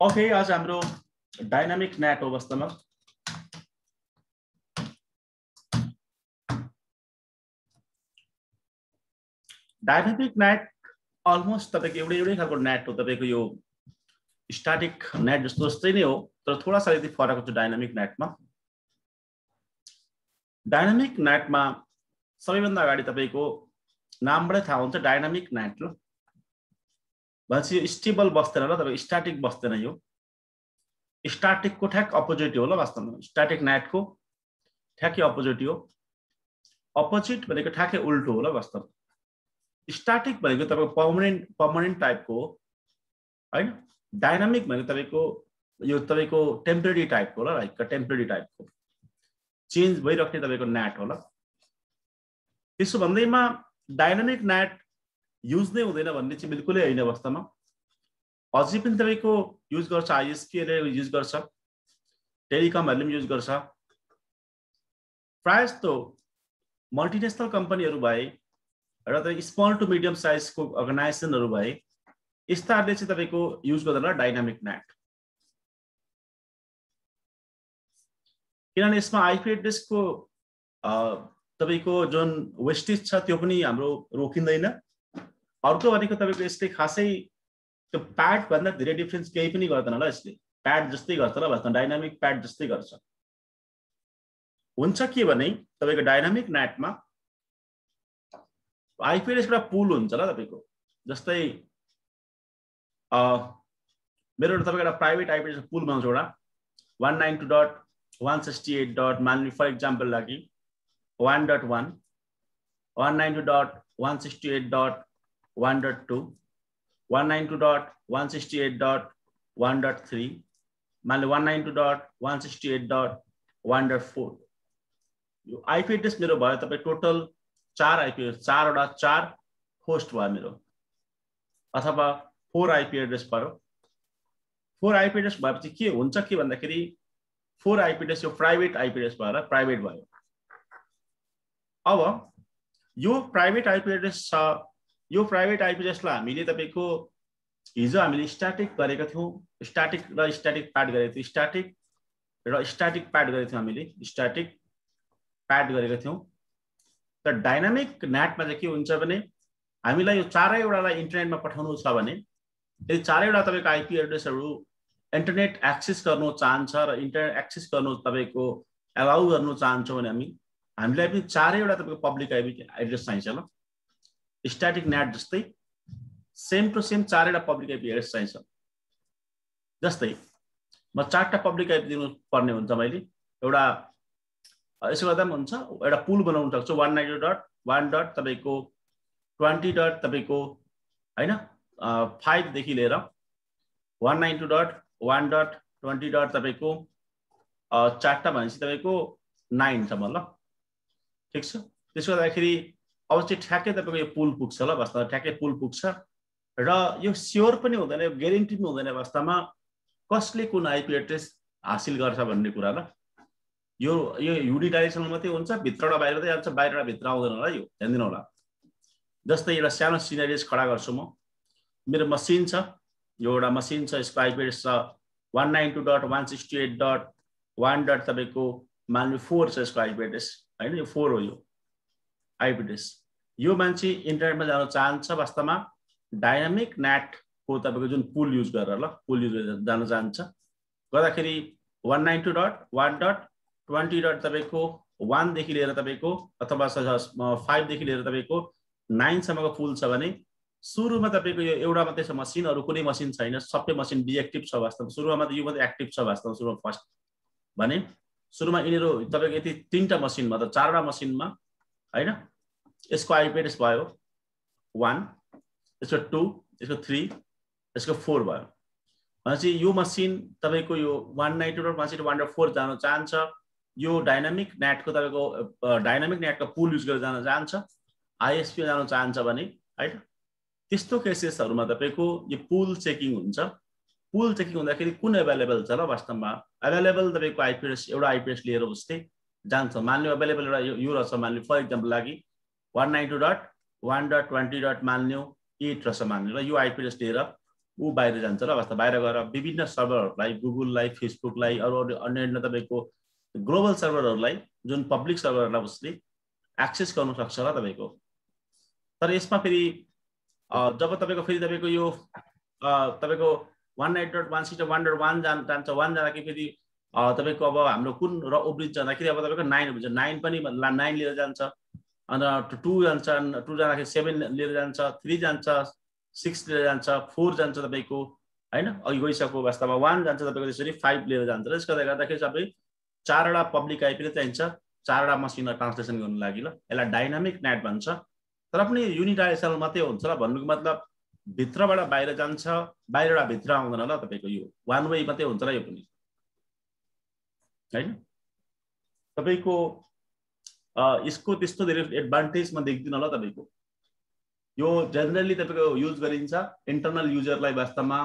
Okay, आज हाम्रो dynamic net हो वास्तवमा। डायनामिक नेट अलमोस्ट तपाईको एउटै खालको नेट हो। तपाईको यो स्टैटिक नेट जस्तै नै हो, तर थोड़ा सा यदि फरक हुन्छ डायनामिक नेटमा। डायनामिक नेटमा सबैभन्दा अगाडि तपाईको नामबाटै थाहा हुन्छ डायनामिक नेट ल भन्छ यो स्टेबल बस्दैन ल, तपाईको स्टैटिक बस्दैन। यो स्टैटिक को ठ्याक अपोजिट हो ल वास्तवमा। स्टैटिक नेट को ठ्याकै अपोजिट हो। अपोजिट भनेको ठ्याकै उल्टो हो ल वास्तवमा। स्टैटिक भनेको तपाईको पर्मनेन्ट टाइपको हो हैन। डायनामिक भनेको तपाईको यो तपाईको टेम्परेरी टाइपको हो ल, लाइक टेम्परेरी टाइपको चेन्ज भइराख्ने तपाईको नेट हो ल। त्यसो भन्दैमा डायनामिक नेट युज नै हुँदैन भन्ने चाहिँ बिल्कुलै हैन वास्तवमा। अझै पनि तपाईको युज गर्छ, आईएसपी ले युज गर्छ, टेलिकमहरुले पनि युज गर्छ। प्रायः जस्तो मल्टिनेशनल कम्पनीहरु भए र त स्मल टु मिडियम साइज को अर्गनाइजेसनहरु भए यस्ताहरुले चाहिँ तपाईको युज गर्दैन डायनामिक नेट। किनभने यसमा आईपी एड्रेस को तपाईको जुन वेस्टेज छ त्यो पनि हाम्रो रोकिँदैन। अर्को भनेको तपाईको यसले खासै त्यो प्याड भन्दा धेरै डिफरेन्स केही पनि गर्दैन ल। यसले प्याड जस्तै गर्छ ल वास्तवमा, डायनामिक प्याड जस्तै गर्छ। हुन्छ के भने तपाईको डायनामिक नेटमा आईपी एड्रेस एउटा पुल हुन्छ ल तपाईको। जस्तै मेरो तपाईको एउटा प्राइभेट आईपी एड्रेस पुल बनाउँछु एउटा 192.168. मान्नु फर एक्जाम्पल लागि 1.1 192.168.1.2 192.168.1.3 मान्नु 192.168.1.4 यो आईपी एड्रेस मेरो भयो। तपाई टोटल 4 आईपी एड्रेस, 4 वटा 4 होस्ट भयो मेरो, अथवा 4 आईपी एड्रेस भयो। 4 आईपी एड्रेस भएपछि के हुन्छ के भन्दाखेरि 4 आईपी एड्रेस यो प्राइभेट आईपी एड्रेस भएर प्राइभेट भयो। अब यो प्राइभेट आईपी एड्रेस छ। यो प्राइभेट आईपी एड्रेसलाई हामीले तपाईको हिजो हामीले स्टैटिक गरेका थियौं, स्टैटिक र स्टैटिक प्याड गरेका थियौं, स्टैटिक र स्टैटिक प्याड गरेका थियौं हामीले, स्टैटिक प्याड गरेका थियौं। तर डायनामिक नेटमा चाहिँ के हुन्छ भने हामीलाई यो चारैवटालाई इन्टरनेटमा पठाउनु छ भने यदि चारैवटा तपाईको आईपी एड्रेसहरु इन्टरनेट एक्सेस गर्नु चाहन्छ र इन्टरनेट एक्सेस गर्नु तपाईको अलाउ गर्नु चाहन्छौं भने हामीलाई पनि चारैवटा तपाईको पब्लिक आईपी एड्रेस चाहिन्छ ल। स्टैटिक नेट जस्तै सेम टु सेम चारैवटा पब्लिक आईपी एड्रेस चाहिन्छ। जस्तै म चारवटा पब्लिक आईपी दिनु पर्ने हुन्छ मैले। एउटा यसो गर्दा पनि हुन्छ, एउटा पुल बनाउन सक्छु 192.1. तपाईको 20. तपाईको हैन 5 देखि लिएर 192.1.20. तपाईको चारटा भनेपछि तपाईको 9 सम्म ल। ठीक छ। त्यसो गर्दाखेरि अब चाहिँ ठ्याक्कै तपाईको यो पुल पुग्छ ल वास्तवमा, ठ्याक्कै पुल पुग्छ। र यो स्योर पनि हुँदैन, यो ग्यारेन्टी पनि हुँदैन वास्तवमा कसले कुन आईपी एड्रेस हासिल गर्छ भन्ने कुरा ल। यो युनिडाइरेक्सनल मात्रै हुन्छ, भित्रबाट बाहिर मात्रै जान्छ, बाहिरबाट भित्र आउँदैन होला। यो ध्यान दिनु होला। जस्तै एउटा सानो सिनेरियोस खडा गर्छु म। मेरो मसिन छ, यो एउटा मसिन छ, यसको आईपी एड्रेस छ 192.168.1. तपाईको मान्नु 4 छ यसको आईपी एड्रेस हैन। यो 4 हो यो आईपी एड्रेस। यो मान्छे इन्टरनेटमा जान चाहन्छ वास्तवमा डायनामिक नेट को तपाईको जुन पुल युज गरेर ल, पुल युज गरेर जान चाहन्छ। गर्दाखेरि 192.1.20. तपाईको 1 देखि लिएर तपाईको अथवा 5 देखि लिएर तपाईको 9 सम्मको पुल छ भने सुरुमा तपाईको यो एउटा मात्रै छ मसिन, अरु कुनै मसिन छैन, सबै मसिन डिएक्टिभ छ वास्तवमा। सुरुमा मात्र यो मात्रै एक्टिभ छ वास्तवमा, सुरुमा फर्स्ट भने सुरुमा यिनीहरु तपाईको यति 3टा मसिनमा त 4वटा मसिनमा हैन यसको आईपी एड्रेस भयो 1, यसको 2, यसको 3, यसको 4 भयो। भनेपछि यो मसिन तपाईको यो 192.168.1.4 जान चाहन्छ। यो डायनामिक नेटको तपाईको डायनामिक नेटको पुल युज गरेर जान चाहन्छ, आईएसपी जान चाहन्छ भने हैन। त्यस्तो केसेसहरुमा तपाईको यो पुल चेकिङ हुन्छ। पुल चेकिङ हुँदाखेरि कुन अवेलेबल छ ल वास्तवमा, अवेलेबल तपाईको आईपी एड्रेस एउटा आईपी एड्रेस लिएर उस्तै जान्छ। मान्नु अवेलेबल एउटा यो रहेछ, मान्नु फर एक्जाम्पल लागि 192.1.20. मान्नु 8 रहेछ मान्नु ल। यो आईपी एड्रेस लिएर ऊ बाहिर जान्छ ल वास्तव बाहिर गएर विभिन्न सर्भरहरूलाई गुगललाई फेसबुकलाई अरू अन्य तपाईको ग्लोबल सर्भरहरूलाई जुन पब्लिक सर्भरहरूलाई उसले एक्सेस गर्न सक्छ ल तपाईको। तर यसमा फेरि जब तपाईको फेरि तपाईको यो तपाईको 192.168.1.1 जान्छ 1 जाँदाखेरि फेरि तपाईको अब हाम्रो कुन र उब्रिन्छ जाँदाखेरि अब तपाईको 9 हुन्छ 9 पनि 9 लिएर जान्छ अनि 2 जान्छ 2 जाँदाखेरि 7 लिएर जान्छ 3 जान्छ 6 लिएर जान्छ 4 जान्छ तपाईको हैन अघि गइसक्यो वास्तवमा 1 जान्छ तपाईको त्यसरी 5 लिएर जान्छ। त्यसले गर्दाखेरि सबै चारवटा पब्लिक आइपी चाहिन्छ चारवटा मसिनमा ट्रान्सलेसन गर्नु लागि ल। यसलाई डाइनामिक नेट भन्छ। तर पनि युनिडाइरेक्सनल मात्रै हुन्छ ल भन्नुको मतलब भित्रबाट बाहिर जान्छ बाहिरबाट भित्र आउँदैन ल तपाईको यो वान वे मात्रै हुन्छ ल यो पनि हैन। तपाईको यसको त्यस्तो धेरै एडभान्टेज म देख्दिन ल तपाईको। यो जनरली तपाईको युज गरिन्छ इन्टरनल युजरलाई वास्तवमा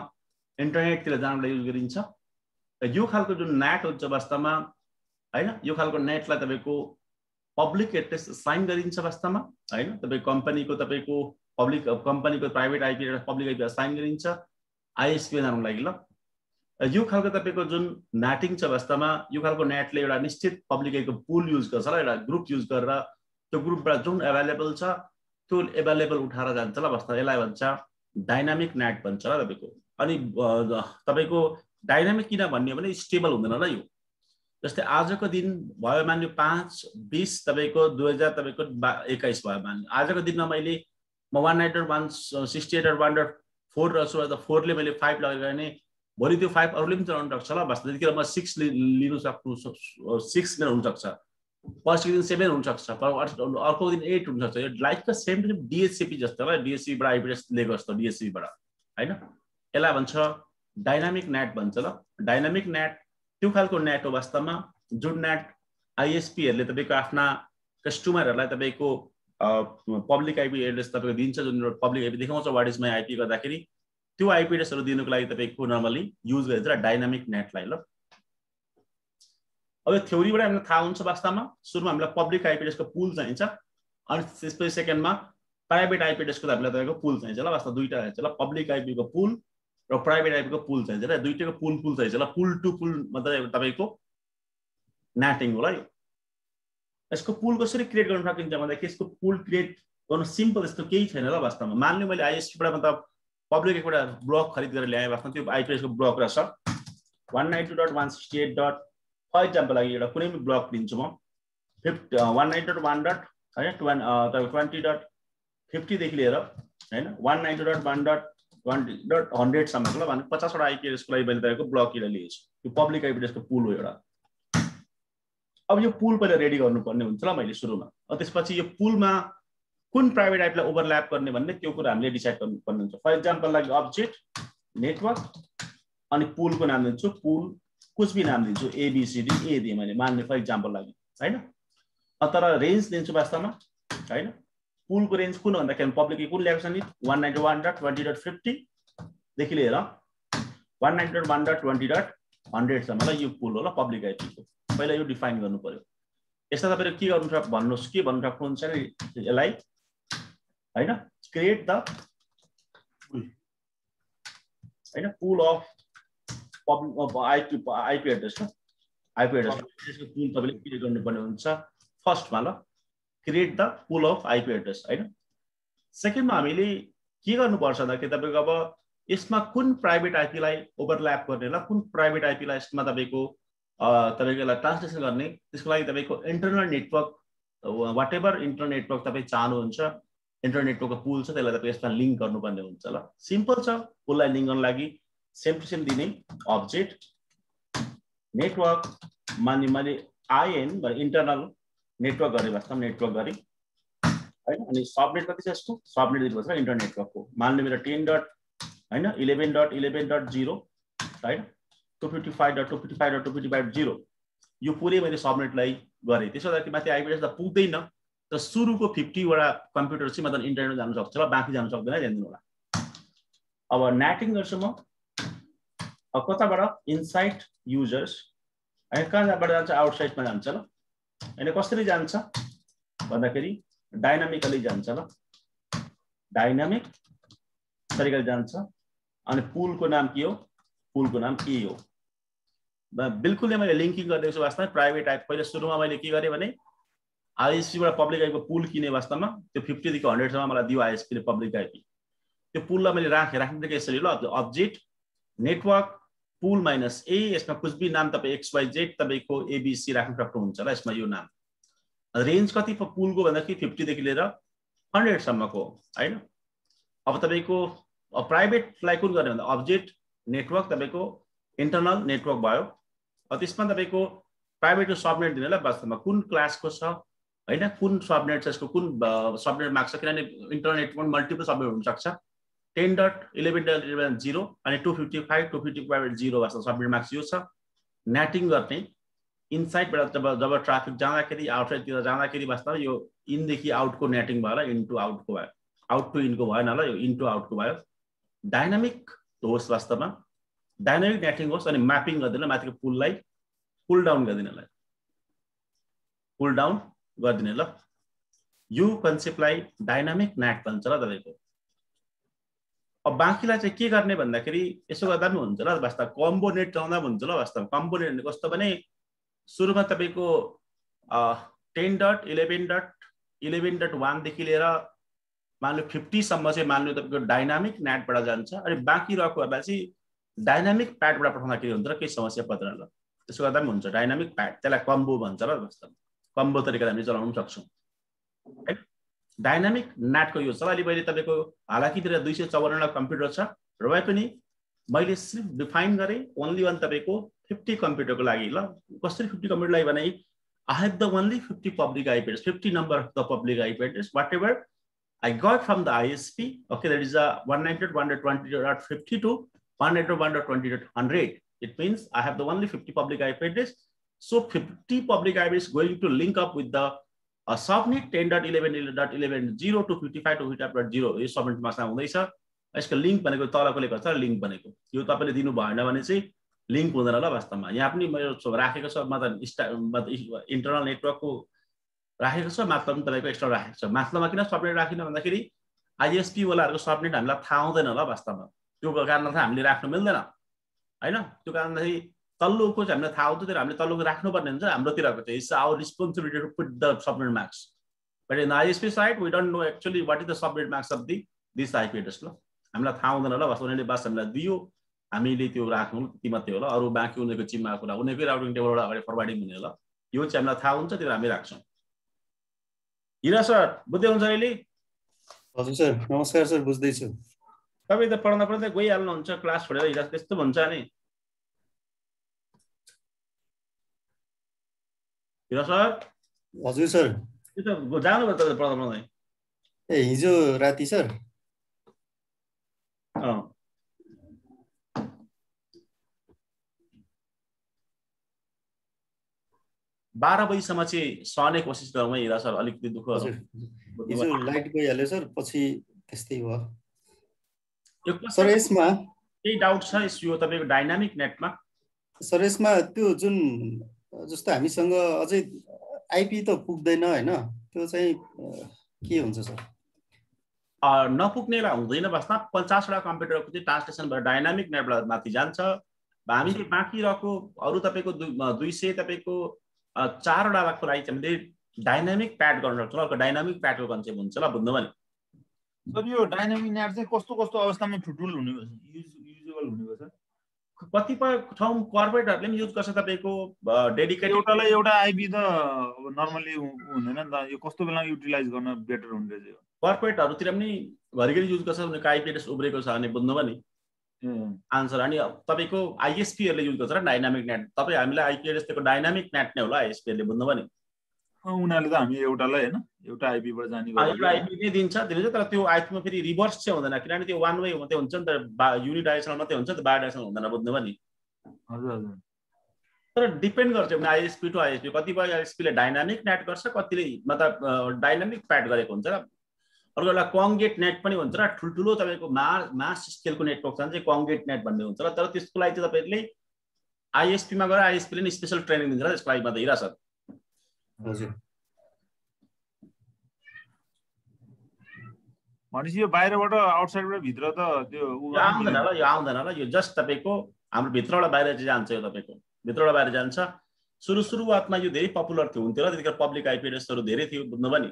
इन्टरनेटतिर जानलाई युज गरिन्छ। यो खालको जुन नेट हुन्छ वास्तवमा हैन यो खालको नेटलाई तपाईको पब्लिक एड्रेस साइन गरिन्छ वास्तवमा हैन। तपाईको कम्पनीको तपाईको पब्लिक कम्पनीको प्राइभेट आइपी र पब्लिक आइपी साइन गरिन्छ आईएसपी जानको लागि ल। यो खालको तपाईको जुन नेटिङ छ वास्तवमा यो खालको नेटले एउटा निश्चित पब्लिक आइपीको पुल युज गर्छ ल एउटा ग्रुप युज गरेर त्यो ग्रुपबाट जुन अवेलेबल छ त्यो अवेलेबल उठाएर जान्छ ल वास्तवमा। यसलाई भन्छ डाइनामिक नेट भन्छ ल तपाईको। अनि तपाईको डाइनामिक किन भन्ने हो भने स्टेबल हुँदैन ल यो। जस्तै आजको दिन भयो मान्यो 5/20 तपाईको 2000 तपाईको 21 भयो मान्यो आजको दिनमा मैले म 192.168.1.4 रहेछु र 4 ले मैले 5 लगेर भने भोलि त्यो 5 अरूले पनि चलाउन सक्छ ल वास्तवमा। त्यतिखेर म 6 लिनु सक्छु 6 मेरो हुन सक्छ पर्सिको दिन 7 हुन सक्छ अर्को दिन 8 हुन सक्छ। यो लाइक द सेम डीएचसीपी जस्तो ल डीएचसीपी बाट आइपी एड्रेस लिएको जस्तो डीएचसीपी बाट हैन। यसलाई भन्छ डाइनामिक नेट भन्छ ल। डाइनामिक नेट त्यो खालको नेट हो वास्तवमा जुन नेट आईएसपीहरुले तपाईको आफ्ना कस्टमरहरुलाई तपाईको पब्लिक आइपी एड्रेस तपाईको दिन्छ जुन पब्लिक आइपी देखाउँछ व्हाट इज माई आइपी गर्दाखेरि त्यो आइपी एड्रेसहरु दिनुको लागि तपाईको नर्मली युज गरिन्छ डाइनामिक नेटलाई ल। अब थ्योरीबाट हामीलाई थाहा हुन्छ वास्तवमा सुरुमा हामीलाई पब्लिक आइपी एड्रेसको पुल चाहिन्छ अनि त्यसपछि सेकेन्डमा प्राइभेट आइपी एड्रेसको हामीलाई तपाईको पुल चाहिन्छ ल वास्तवमा दुईटा चाहिन्छ ल पब्लिक आइपी को पुल र प्राइभेट आइपी को पुल चाहिन्छ र दुईटैको पुल चाहिन्छ ल। पुल टु पुल मतलब तपाईको नेटिङ हो ल। यसको पुल कसरी क्रिएट गर्न सकिन्छ भन्दाखेरि यसको पुल क्रिएट गर्न सिम्पल यस्तो केही छैन ल वास्तवमा। मान्नु मैले आईएसपी बाट मतलब पब्लिक एउटा ब्लक खरिद गरेर ल्याए वास्तवमा त्यो आइपी एड्रेसको ब्लक रहेछ 192.168. फर एक्जाम्पल लागि एउटा कुनै पनि ब्लक लिन्छु म 192.1.20.50 देखि लिएर हैन 192.1.20.100 सम्मको ल भने 50 वटा आइपी एड्रेसको लागि मैले तपाईको ब्लक किन लिएछु यो पब्लिक आइपी एड्रेसको पुल हो एउटा। अब यो पुल पहिला रेडी गर्नुपर्ने हुन्छ ल मैले सुरुमा। त्यसपछि यो पुलमा कुन प्राइभेट आइपीलाई ओभरल्याप गर्ने भन्ने त्यो कुरा हामीले डिसाइड गर्नुपर्ने हुन्छ। फर एक्जाम्पल लागि अब्जेक्ट नेटवर्क अनि पुलको नाम दिन्छु पुल कुछ भी नाम दिन्छु एबीसीडी ए दिए मैले मान्ने फर एक्जाम्पल लागि हैन। तर रेन्ज दिन्छु वास्तवमा हैन। पुलको रेन्ज कुन भन्दाखेरि पब्लिकले कुन ल्याएको छ नि 191.20.50 देखि लिएर 192.1.20.100 सम्म ल यो पुल हो ल पब्लिक आइपी को। पहिला यो डिफाइन गर्नु पर्यो। यसमा तपाईले के गर्नु सक्छ भन्नुस् के भन्नु सक्नुहुन्छ नि यसलाई हैन क्रिएट द हैन पुल अफ आइपी एड्रेस ल आइपी एड्रेसको पुल तपाईले क्रिएट गर्नुपर्ने हुन्छ फर्स्टमा ल create the pool of IP address हैन। सेकेन्डमा हामीले के गर्नुपर्छ भन्दाखेरि तपाईको अब यसमा कुन प्राइभेट आइपी लाई ओभरल्याप गर्ने ल कुन प्राइभेट आइपी लाई यसमा तपाईको तपाईकोलाई ट्रान्सलेसन गर्ने त्यसको लागि तपाईको internal network whatever internal network तपाई चाहनुहुन्छ इन्टरनल नेटवर्कको पुल छ त्यसलाई तपाई यसमा लिंक गर्नुपर्ने हुन्छ ल। सिम्पल छ पुललाई लिंक गर्न लागि सेम टु सेम दिने अब्जेक्ट नेटवर्क मैले आईएन इन्टरनल नेटवर्क गरे वास्तवमा नेटवर्क गरे हैन। अनि सबनेट कति छ यसको सबनेट दिनुपर्छ इन्टरनल नेटवर्कको मान्नु मेरो 10.11.11.0 हैन 255.255.255.0 यो पुरै मैले सबनेटलाई गरे। त्यसो गर्दा माथि आइपी एड्रेस त पुग्दैन त सुरुको 50 वटा कम्प्युटर चाहिँ मतलब इन्टरनेट जान सक्छ ल बाँकी जान सक्दैन ध्यान दिनु होला। अब नेटिङ गर्छु म अब कताबाट इनसाइड युजर्स हैन कहाँबाट जान्छ आउटसाइडमा जान्छ ल हैन। कसरी जान्छ भन्दाखेरि डाइनामिकली जान्छ ल डाइनामिक तरिकाले जान्छ अनि पुलको नाम के हो? पुलको नाम के हो? बिल्कुल मैले लिङ्किङ गरिदिएको छु। वास्तवमा प्राइभेट आइपी पहिले सुरुमा मैले के गरेँ भने आईएसपी बाट पब्लिक आइपीको पुल किने। वास्तवमा त्यो 50 देखि 100 सम्म मलाई दियो आईएसपी ले पब्लिक आइपी। त्यो पुललाई मैले राख्ने यसरी ल अब्जेक्ट नेटवर्क पुल माइनस ए, यसमा कुछ भी नाम तपाईं XYZ तपाईको एबीसी राख्न सक्नुहुन्छ ल। यसमा यो नाम रेन्ज कति पुलको भन्दाखेरि 50 देखि लिएर 100 सम्मको हैन। अब तपाईको प्राइभेटलाई कुन गर्ने भन्दा अब्जेक्ट नेटवर्क तपाईको इन्टरनल नेटवर्क भयो। त्यसमा तपाईको प्राइभेट सबनेट दिनेलाई वास्तवमा कुन क्लासको छ हैन, कुन सबनेट छ, यसको कुन सबनेट माग्छ, किनभने इन्टरनल नेटवर्क मल्टिपल सबनेट हुन सक्छ। 10.11.11.0 अनि 255.255.0 वास्तव सबनेट माग्छ यो छ। नेटिङ गर्ने इनसाइडबाट जब ट्राफिक जाँदाखेरि आउटसाइडतिर जाँदाखेरि वास्तवमा यो इन देखि आउटको नेटिङ भयो ल, इन टु आउटको भयो, आउट टु इनको भएन ल, यो इन टु आउटको भयो। डायनामिक होस् वास्तवमा डायनामिक नेटिङ होस् अनि म्यापिङ गर्दिन माथिको पुललाई पुल डाउन गर्दिन ल, पुल डाउन गर्दिन ल। यो कन्सेप्टलाई डायनामिक नेट भन्छ ल तपाईको। अब बाँकीलाई चाहिँ के गर्ने भन्दाखेरि यसो गर्दा पनि हुन्छ ल। वास्तवमा कम्बो नेट चलाउँदा पनि हुन्छ ल। वास्तवमा कम्बो नेट कस्तो भने सुरुमा तपाईको 10.11.11.1 देखि लिएर मान्नु 50 सम्म चाहिँ मान्नु तपाईको डायनामिक नेटबाट जान्छ। अनि बाँकी रहेकोहरुलाई चाहिँ डायनामिक प्याडबाट पठाउँदाखेरि हुन्छ र केही समस्या पर्दैन ल। त्यसो गर्दा पनि हुन्छ डायनामिक प्याड, त्यसलाई कम्बो भन्छ ल। वास्तवमा कम्बो तरिकाले हामी चलाउन सक्छौं है। डायनामिक नेटको यो छ। अहिले मैले तपाईको हालाकि मेरो 254 कम्प्युटर छ र भए पनि मैले सिर्फ डिफाइन गरे ओन्ली वान तपाईको 50 कम्प्युटरको लागि ल। कसरी 50 कम्प्युटर लागि भने I have the only 50 public IP address, 50 number of the public IP address, whatever I got from the ISP. Okay, that is a 192.120.50 to 192.120.100. It means I have the only 50 public IP address. So 50 public IP is going to link up with the subnet 10.11.11.0 to 55.255.0. This subnet mask हुँदैछ। यसको link भनेको तलको लेखा छ link भनेको। यो तपाईले दिनु भएन भने चाहिँ लिंक हुँदैन ल। वास्तवमा यहाँ पनि मेरो राखेको छ मतलब इन्टरनल नेटवर्कको राखेको छ, मात्र पनि तपाईको एक्स्ट्रा राखेको छ। माथिल्लोमा किन सबनेट राखिन भन्दाखेरि आईएसपी वालाहरुको सबनेट हामीलाई थाहा हुँदैन ल। वास्तवमा त्यो कारणले हामीले राख्न मिल्दैन हैन। त्यो कारणले तल्लोको चाहिँ हामीलाई थाहा हुन्छ, तर हामीले तल्लोको राख्नुपर्ने हुन्छ हाम्रोतिरको चाहिँ। It's our responsibility to put the subnet marks, but in ISP side we don't know actually what is the subnet marks of this IP address ल। हामीलाई थाहा हुँदैन ल। वास्तवमा बास हामीलाई दियो, हामीले त्यो राख्नु ती मात्रै हो ल। अरु बाँकी उनीको चिममा कुरा उनीकै राउटिङ टेबलबाट अगाडि फरवार्डिङ हुने ल। यो चाहिँ हामीलाई थाहा हुन्छ, त्यो हामी राख्छौं। हिरा सर बुझ्दै हुन्छ अहिले? हजुर सर, नमस्कार सर, बुझ्दै छु। तपाई त पढ्न पढ्दै गइहाल्नु हुन्छ क्लास छोडेर। हिरा त्यस्तो भन्छ नि हिरा सर? हजुर सर, त्यो त जानु भयो त पढ्दा पढ्दै। ए हिजो राति सर 12 बजीसम्म चाहिँ सहने कोसिस गरौँ है हिरा सर। अलिकति दुःख हिजो लाइट गइहाल्यो सर, पछि त्यस्तै भयो सर। यसमा केही डाउट छ यो तपाईको डायनामिक नेटमा? सर यसमा त्यो जुन जस्तो हामीसँग अझै आईपी त पुग्दैन हैन, त्यो चाहिँ के हुन्छ सर? नपुग्नेलाई हुँदैन। वास्तवमा 50 वटा कम्प्युटरको चाहिँ ट्रान्सलेसनबाट डायनामिक नेटबाट माथि जान्छ। हामीले बाँकी रहेको अरु तपाईको 200 तपाईको 4 वटाको लागि हामीले डायनामिक प्याड गर्न सक्छौँ। अर्को डायनामिक प्याडको कन्सेप्ट हुन्छ ल, बुझ्नु भयो नि? सर यो डायनामिक नेट चाहिँ कस्तो कस्तो अवस्थामा फिटफुल हुने भन्छ, युजेबल हुने भन्छ? कतिपय ठाउँ कर्पोरेटहरुले पनि युज गर्छ तपाईको डेडिकेटेड। एउटालाई एउटा आईपी त अब नर्मली हुँदैन नि त। यो कस्तो बेला युटिलाइज गर्न बेटर हुने रहेछ? यो कर्पोरेटहरुतिर पनि घरिघरि युज गर्छ। उनीहरुको आईपी एड्रेस उब्रेको छ भने बुझ्नु भयो नि आन्सर। अनि तपाईको आईएसपीहरुले युज गर्छ डायनामिक नेट। तपाई हामीले आईपी एड्रेस दिएको डायनामिक नेट नै होला आईएसपीहरुले, बुझ्नु भयो नि? उनीहरुले त हामी एउटालाई हैन एउटा आईपी बाट जाने गर्छ। एउटा आईपी नै दिन्छ तर त्यो आईपीमा फेरि रिभर्स चाहिँ हुँदैन, किनभने त्यो वान वे मात्रै हुन्छ नि त। युनिडाइरेक्सनल मात्रै हुन्छ नि त, बाइडाइरेक्सनल हुँदैन, बुझ्नु भयो नि? हजुर हजुर। तर डिपेन्ड गर्छ आईएसपी टु आईएसपी। कतिपय आईएसपीले डायनामिक नेट गर्छ, कतिले मतलब डायनामिक प्याड गरेको हुन्छ र। अर्को एउटा कङ्गेट नेट पनि हुन्छ र। ठुल्ठुलो तपाईको मास स्केलको नेटवर्क छ भने चाहिँ कङ्गेट नेट भन्ने हुन्छ र। तर त्यसको लागि चाहिँ तपाईले आईएसपीमा गएर आईएसपीले नि स्पेशल ट्रेनिङ दिन्छ र त्यसको लागि मात्रै। हिरा सर हजुर भनेपछि यो बाहिरबाट आउटसाइडबाट भित्र त त्यो यो आउँदैन ल यो जस्ट तपाईको हाम्रो भित्रबाट बाहिर चाहिँ जान्छ यो तपाईको भित्रबाट बाहिर जान्छ सुरुवातमा यो धेरै पपुलर थियो हुन्थ्यो र त्यतिखेर पब्लिक आइपी एड्रेसहरू धेरै थियो बुझ्नुभयो नि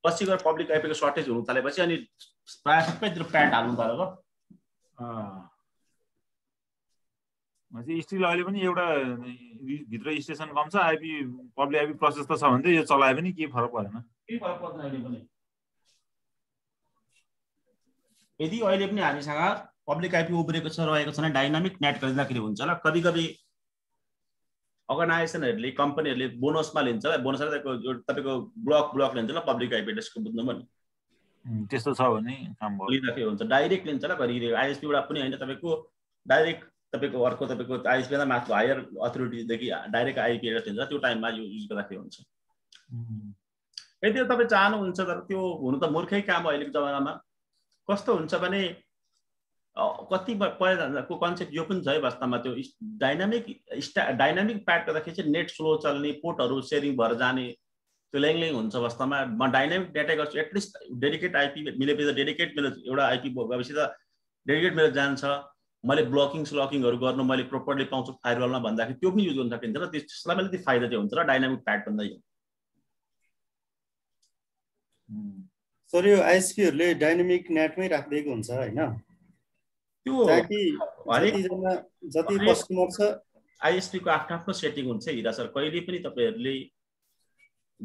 पछि गएर पब्लिक आइपीको सर्टेज हुन थालेपछि अनि प्राय सबैतिर प्याट हाल्नु थालेको स्टिल अहिले पनि एउटा भित्र स्टेसन कम छ आइपी पब्लिक आइपी प्रोसेस त छ भने त यो चलाए पनि केही फरक परेन केही फरक पर्दैन अहिले पनि यदि अहिले पनि हामीसँग पब्लिक आइपी उब्रेको छ रहेको छ भने डाइनामिक नेट गरिँदाखेरि हुन्छ ल कभी कभी अर्गनाइजेसनहरूले कम्पनीहरूले बोनसमा लिन्छ ल बोनस तपाईको ब्लक लिन्छ ल पब्लिक आइपी एड्रेसको बुझ्नुभयो नि त्यस्तो छ भने काम भयो लिँदाखेरि हुन्छ डाइरेक्ट लिन्छ ल घरि आइएसपी बाट पनि हैन तपाईको डाइरेक्ट तपाईको अर्को तपाईको आइएसपी मा माथि हायर अथोरिटी देखि डाइरेक्ट आइपी एड्रेस लिन्छ त्यो टाइममा यो युज गर्दाखेरि हुन्छ यदि तपाई चाहनुहुन्छ तर त्यो हुनु त मूर्खै काम अहिलेको जमानामा कस्तो हुन्छ भने कति को कन्सेप्ट यो पनि छ है वास्तवमा त्यो डाइनामिक प्याड गर्दाखेरि चाहिँ नेट स्लो चल्ने पोर्टहरू सेयरिङ भएर जाने त्यो ल्याङ हुन्छ वास्तवमा म डाइनामिक डेटा गर्छु एटलिस्ट डेडिकेट आइपी मिलेपछि डेडिकेट मेरो एउटा आइपी गएपछि त डेडिकेट मेरो जान्छ मैले ब्लकिङ स्लकिङहरू गर्नु मैले प्रोपरली पाउँछु फायरवलमा भन्दाखेरि त्यो पनि युज गर्न सकिन्छ र त्यसलाई पनि त्यति फाइदा चाहिँ हुन्छ र डाइनामिक प्याड भन्दा यो सर यो आइएसपीहरूले डाइनामिक नेटमै राखिदिएको हुन्छ हैन त्यो जति कस्टमर छ आइएसपी को आफ्नो सेटिङ हुन्छ हिरा सर कहिले पनि तपाईहरुले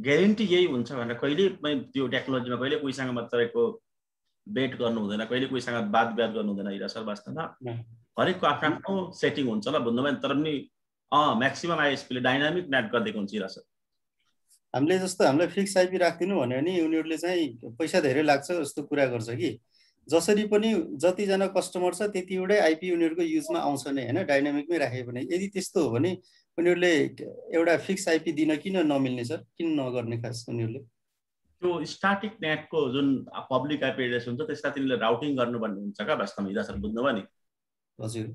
ग्यारेन्टी यही हुन्छ भनेर कहिले पनि त्यो टेक्नोलोजीमा कहिले कोहीसँग मात्रैको बेट गर्नु हुँदैन कहिले कोहीसँग वाद गर्नु हुँदैन हिरा सर वास्तवमा हरेकको आफ्नो सेटिङ हुन्छ ल बुझ्नुभयो नि तर पनि म्याक्सिमम आइएसपी ले डाइनामिक नेट गर्दिएको हुन्छ हिरा सर हामीले जस्तो हामीलाई फिक्स आइपी राख्दिनु भन्यो भने उनीहरुले चाहिँ पैसा धेरै लाग्छ जस्तो कुरा गर्छ कि जसरी पनि जति जना कस्टमर छ त्यतिवटै आइपी उनीहरुको युजमा आउँछ नै हैन डाइनामिकमै राखे पनि यदि त्यस्तो हो भने उनीहरुले एउटा फिक्स आइपी दिन किन नमिल्ने सर किन नगर्ने खास उनीहरुले त्यो स्ट्याटिक नेटको जुन पब्लिक आइपी एड्रेस हुन्छ त्यसलाई तिनीले राउटिङ गर्नुपर्ने हुन्छ का वास्तवमा हिरा सर बुझ्नुभयो नि हजुर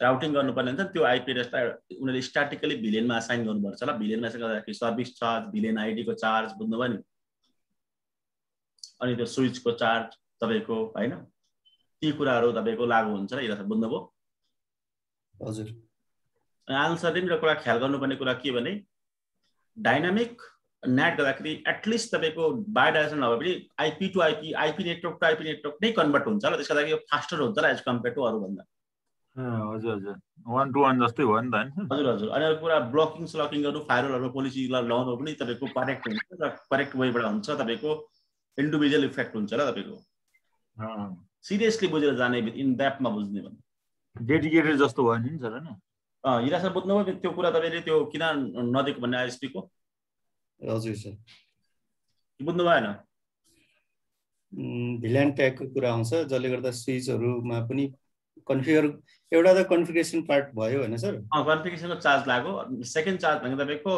राउटिङ गर्नुपर्ने हुन्छ त्यो आइपी एड्रेसलाई उनीहरुले स्ट्याटिकली भिलेनमा असाइन गर्नुपर्छ ल भिलेनमा असाइन गर्दाखेरि सर्भिस चार्ज भिलेन आइडी को चार्ज बुझ्नुभयो नि अनि त्यो स्विचको चार्ज तपाईको हैन ती कुराहरु तपाईको लागू हुन्छ र हिरा सर बुझ्नुभयो हजुर आन्सरले मेरो कुरा ख्याल गर्नुपर्ने कुरा के भने डाइनामिक नेट गर्दाखेरि एटलिस्ट तपाईको बायोडाइरेक्सन नभए पनि IP to IP network to IP network नै कन्भर्ट हुन्छ र त्यसका लागि यो फास्टर हुन्छ र एज कम्पेयर टु अरु भन्दा हजुर हजुर 1 to 1 जस्तै हो नि त हैन हजुर हजुर अनि कुरा ब्लकिङ स्लकिङ गर्नु फायरवलहरु पोलिसी लगाउनु पनि तपाईको करेक्ट हुन्छ र करेक्ट वेबाट हुन्छ तपाईको इन्डिभिजुअल इफेक्ट हुन्छ र तपाईको सिरियसली बुझेर जाने इन डेप्थमा बुझ्ने भने डेडिकेटेड जस्तो भयो नि सर हैन हिरा सर बुझ्नुभयो त्यो कुरा तपाईले त्यो किन नदिएको भन्ने आइएसपी को हजुर सर बुझ्नु भएन भिलेन ट्यागको कुरा आउँछ जसले गर्दा स्विचहरुमा पनि कन्फिगर एउटा त कन्फिगरेसन पार्ट भयो हैन सर कन्फिगरेसनको चार्ज लाग्यो सेकेन्ड चार्ज भनेको तपाईको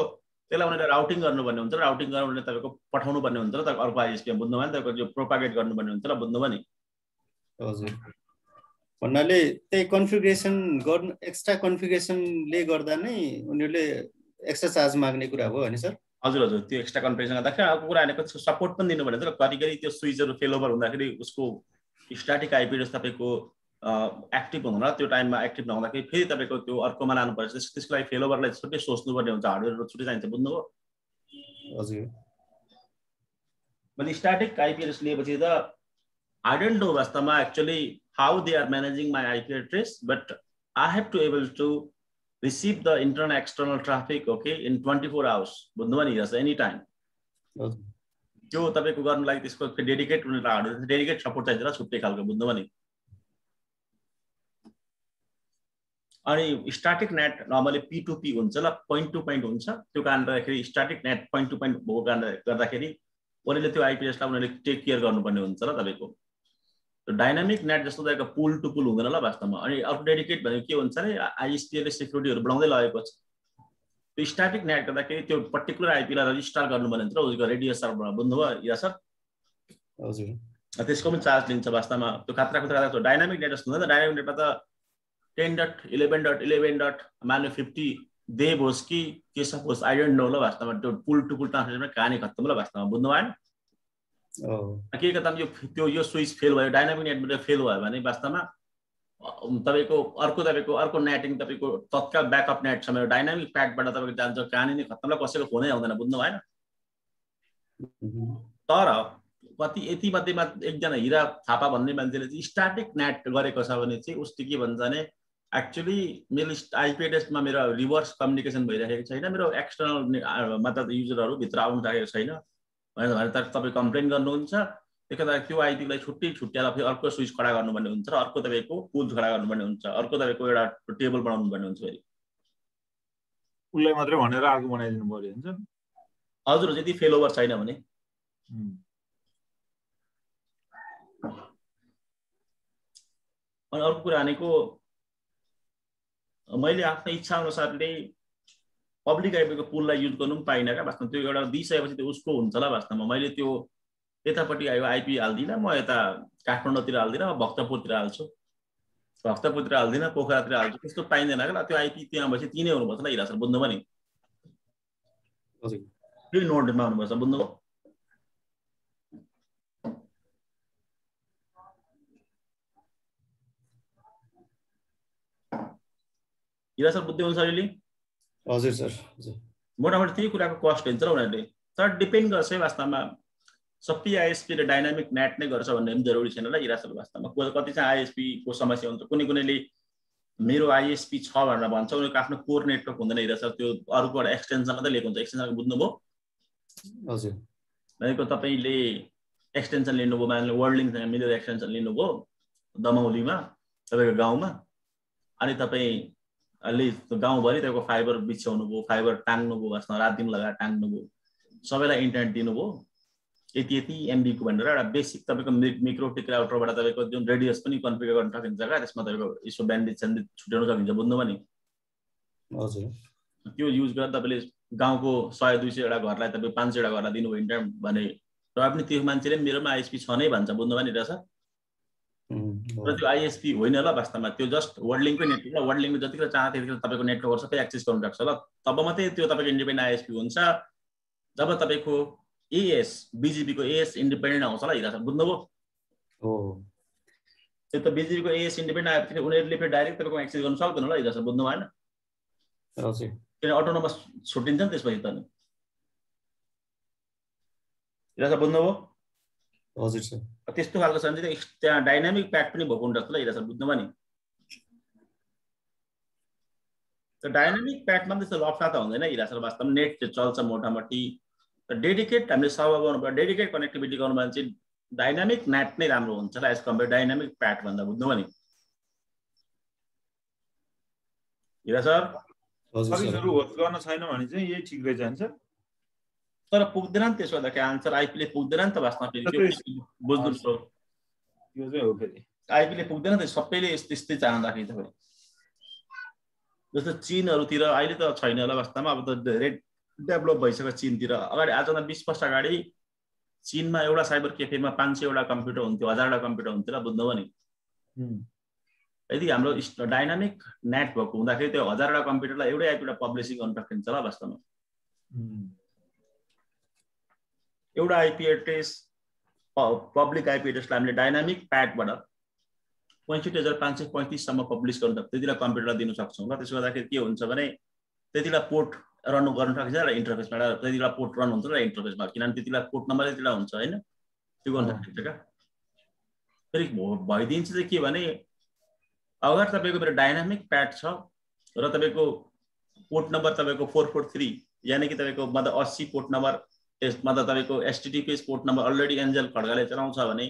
त्यसलाई उनीहरुले राउटिङ गर्नुपर्ने हुन्छ राउटिङ गर्नु तपाईको पठाउनु पर्ने हुन्छ र तपाईको अर्को आइएसपी बुझ्नु भयो नि तपाईको जो प्रोपागेट गर्नुपर्ने हुन्छ र बुझ्नु भयो नि हजुर भन्नाले त्यही कन्फिगरेसन गर्नु एक्स्ट्रा कन्फिगरेसनले गर्दा नै उनीहरुले एक्स्ट्रा चार्ज माग्ने कुरा हो हैन सर हजुर हजुर त्यो एक्स्ट्रा कन्फिगरेसन गर्दाखेरि अर्को कुरा हैन सपोर्ट पनि दिनु पर्ने हुन्छ र कतिकति त्यो स्विचहरु फेलओभर हुँदाखेरि उसको स्ट्याटिक आइपी एड्रेस तपाईको एक्टिभ हुँदैन त्यो टाइममा एक्टिभ नहुँदाखेरि फेरि तपाईको त्यो अर्कोमा लानु पर्छ त्यसको लागि फेलओभरलाई छुट्टै सोच्नु पर्ने हुन्छ हार्डवेयर छुट्टै चाहिन्छ बुझ्नुभयो हजुर मैले स्ट्याटिक आइपी एड्रेस लिएपछि त I don't know वास्तवमा actually how they are managing my IP address, but I have to able to receive the internal external traffic, okay, in 24 hours. बुझ्नुभयो नि yes any time. त्यो तपाईको गर्नु लागि त्यसको डेडिकेट हुने हार्डवेयर डेडिकेट सपोर्ट चाहिन्छ र छुट्टै खालको बुझ्नुभयो नि अनि स्ट्याटिक नेट नर्मली P2P हुन्छ ल पोइन्ट टु पोइन्ट हुन्छ त्यो कारणले गर्दाखेरि static net point two point भएको कारणले गर्दाखेरि उनीहरुले त्यो आइपी एड्रेसलाई उनीहरुले टेक केयर गर्नुपर्ने हुन्छ र तपाईको डाइनामिक नेट जस्तो तपाईको पुल टु पुल हुँदैन ल वास्तवमा अनि अर्को डेडिकेट भनेको के हुन्छ भने आइएसपी ले सिक्युरिटीहरु बढाउँदै लगेको छ त्यो स्ट्याटिक नेट गर्दाखेरि त्यो पर्टिकुलर आइपी लाई रजिस्टर गर्नुपर्ने हुन्छ र उसको रेडियस सर्भर बुझ्नुभयो या सर हजुर त्यसको पनि चार्ज लिन्छ वास्तवमा त्यो खतरा डाइनामिक नेट जस्तो हुँदैन डाइनामिक नेटमा त 10.11.11. मान्यो 50 देव होस् कि के सब होस् आई डोन्ट नो ल वास्तवमा त्यो पुल टु पुल ट्रान्सफर कहानी खत्तम ल वास्तवमा बुझ्नु भएन के कता यो स्विच फेल भयो, डाइनामिक नेटबाट फेल भयो भने वास्तवमा तपाईँको अर्को नेटिङ तपाईँको तत्काल ब्याकअप नेट छ, मेरो डाइनामिक प्याडबाट तपाईँको जान्छ, कहानी नै खत्तम, कसैको फोनै आउँदैन, बुझ्नु भएन। तर कति यति मध्येमा एकजना हिरा थापा भन्ने मान्छेले चाहिँ स्ट्याटिक नेट गरेको छ भने चाहिँ उसले के भन्छ भने एक्चुअली मेरो आइपी एड्रेसमा मेरो रिभर्स कम्युनिकेसन भइरहेको छैन, मेरो एक्सटर्नल मतलब युजरहरू भित्र आउनु सकेको छैन भनेर तपाईँ कम्प्लेन गर्नुहुन्छ। त्यसले त्यो आइपीलाई छुट्टै छुट्याएर फेरि अर्को स्विच खडा गर्नुपर्ने हुन्छ र अर्को तपाईँको पुल खडा गर्नुपर्ने हुन्छ, अर्को तपाईँको एउटा टेबल बनाउनु पर्ने हुन्छ। फेरि उसलाई मात्रै भनेर अर्को बनाइदिनु पर्यो हुन्छ। हजुर, यदि फेल ओभर छैन भने। अनि अर्को कुरा भनेको मैले आफ्नो इच्छा अनुसारले पब्लिक आइपीको पुललाई युज गर्नु पनि पाइनँ क्या वास्तवमा। त्यो एउटा दिइसकेपछि त्यो उसको हुन्छ ल वास्तवमा। मैले त्यो यतापट्टि आयो आइपी हाल्दिनँ, म यता काठमाडौँतिर हाल्दिनँ, म भक्तपुरतिर हाल्छु, भक्तपुरतिर हाल्दिनँ, पोखरातिर हाल्छु, त्यस्तो पाइँदैन क्या। त्यो आइपी त्यहाँ भएपछि तिनै हुनुपर्छ ल हिरा सर, बुझ्नुभयो नि। फेरि नोडमा हुनुपर्छ, बुझ्नुभयो। हिरा सर बुझ्दै हुन्छ अहिले? हजुर सर, मोटामोटी त्यही कुराको कस्ट हुन्छ र उनीहरूले। तर डिपेन्ड गर्छ है वास्तवमा, सबै आइएसपीले डाइनामिक नेट नै गर्छ भन्ने पनि जरुरी छैन ल हिरा सर वास्तवमा। कति चाहिँ आइएसपी को समस्या हुन्छ, कुनैले मेरो आइएसपी छ भनेर भन्छ, उनीहरूको आफ्नो कोर नेटवर्क हुँदैन हिरा सर, त्यो अर्को एउटा एक्सटेन्सन मात्रै लिएको हुन्छ। एक्सटेन्सन बुझ्नुभयो? हजुर, भनेको तपाईँले एक्सटेन्सन लिनुभयो, मानिलो वर्ल्डिङसँग मिलेर एक्सटेन्सन लिनुभयो दमौलीमा तपाईँको गाउँमा, अनि तपाईँले गाउँभरि तपाईँको फाइबर बिछ्याउनु भयो, फाइबर टाङ्नुभयो, वास्तवमा रात दिन लगाएर टाङ्नुभयो, सबैलाई इन्टरनेट दिनुभयो यति एमबीको भनेर एउटा बेसिक तपाईँको मिक्रोटिक राउटरबाट तपाईँको जुन रेडियस पनि कन्फिगर गर्न सकिन्छ क्या, त्यसमा तपाईँको यसो ब्यान्डविड्थ छुट्याउन सकिन्छ, बुझ्नुभयो नि। हजुर, त्यो युज गरेर तपाईँले गाउँको 100-200 वटा घरलाई तपाईँ 500 वटा घरलाई दिनुभयो इन्टरनेट भने र पनि त्यो मान्छेले मेरोमा आइएसपी छ नै भन्छ, बुझ्नुभयो नि रहेछ। र त्यो आइएसपी होइन ल वास्तवमा, त्यो जस्ट वर्ल्डिङकै नेटवर्क ल। वर्ल्डिङले जतिखेर चाह त्यतिखेर तपाईँको नेटवर्कहरू सबै एक्सेस गर्नु सक्छ ल। तब मात्रै त्यो तपाईँको इन्डिपेन्डेन्ट आइएसपी हुन्छ जब तपाईँको एएस बिजिपीको एएस इन्डिपेन्डेन्ट आउँछ ल हिरा सर, बुझ्नुभयो। त्यो त बिजिपीको एएस इन्डिपेन्डेन्ट आएपछि उनीहरूले फेरि डाइरेक्ट तपाईँको एक्सेस गर्न सक्दैन ल हिरा सर, बुझ्नु भएन। किन अटोनोमस छुट्टिन्छ नि त्यसपछि त नि हिरा सर, बुझ्नुभयो। हजुर सर, त्यस्तो खालको छ भने त्यहाँ डाइनामिक प्याड पनि भएको हुन्छ ल हिरा सर, बुझ्नुभयो नि। त्यो डाइनामिक प्याडमा पनि त्यस्तो लफडा त हुँदैन हिरा सर वास्तवमा, नेट चाहिँ चल्छ मोटामोटी। डेडिकेट हामीले सर्भर गर्नु पर्यो, डेडिकेट कनेक्टिभिटी गर्नु भने चाहिँ डाइनामिक नेट नै राम्रो हुन्छ ल एज कम्पेयर डाइनामिक प्याड भन्दा, बुझ्नुभयो नि हिरा सर। सर्भिसहरु होस्ट गर्न छैन भने चाहिँ यही ठिक रहेछ नि सर। तर पुग्दैन नि त्यसो भन्दा आन्सर आइपीले पुग्दैन नि त वास्तवमा। फेरि बुझ्नु छ त्यो चाहिँ हो, फेरि आइपीले पुग्दैन त सबैले यस्तै चाहँदाखेरि त। फेरि जस्तो चीनहरूतिर अहिले त छैन होला वास्तवमा, अब त धेरै डेभलप भइसक्यो चीनतिर। अगाडि आजभन्दा 20 वर्ष अगाडि चीनमा एउटा साइबर क्याफेमा 500 वटा कम्प्युटर हुन्थ्यो, 1000 वटा कम्प्युटर हुन्थ्यो ल, बुझ्नुभयो नि। यदि हाम्रो डाइनामिक नेट भएको हुँदाखेरि त्यो 1000 वटा कम्प्युटरलाई एउटै आइपीबाट पब्लिसिङ गर्न सकिन्छ ल वास्तवमा। एउटा आइपी एड्रेस पब्लिक आइपी एड्रेसलाई हामीले डाइनामिक प्याडबाट 65,535 सम्म पब्लिस गर्न त्यतिलाई कम्प्युटरलाई दिन सक्छौँ ल। त्यसो गर्दाखेरि के हुन्छ भने त्यतिलाई पोर्ट रन गर्न सकिन्छ र इन्टरफेसबाट, त्यतिलाई पोर्ट रन हुन्छ र इन्टरफेसमा, किनभने त्यतिलाई पोर्ट नम्बर त्यतिलाई हुन्छ होइन, त्यो गर्न सकिन्छ क्या। फेरि भइदिन्छ चाहिँ के भने अगर तपाईँको मेरो डाइनामिक प्याड छ र तपाईँको पोर्ट नम्बर तपाईँको 443 यानि कि तपाईँको मतलब 80 पोर्ट नम्बर, मतलब तपाईँको HTTPS port number already Angel खड्काले चलाउँछ भने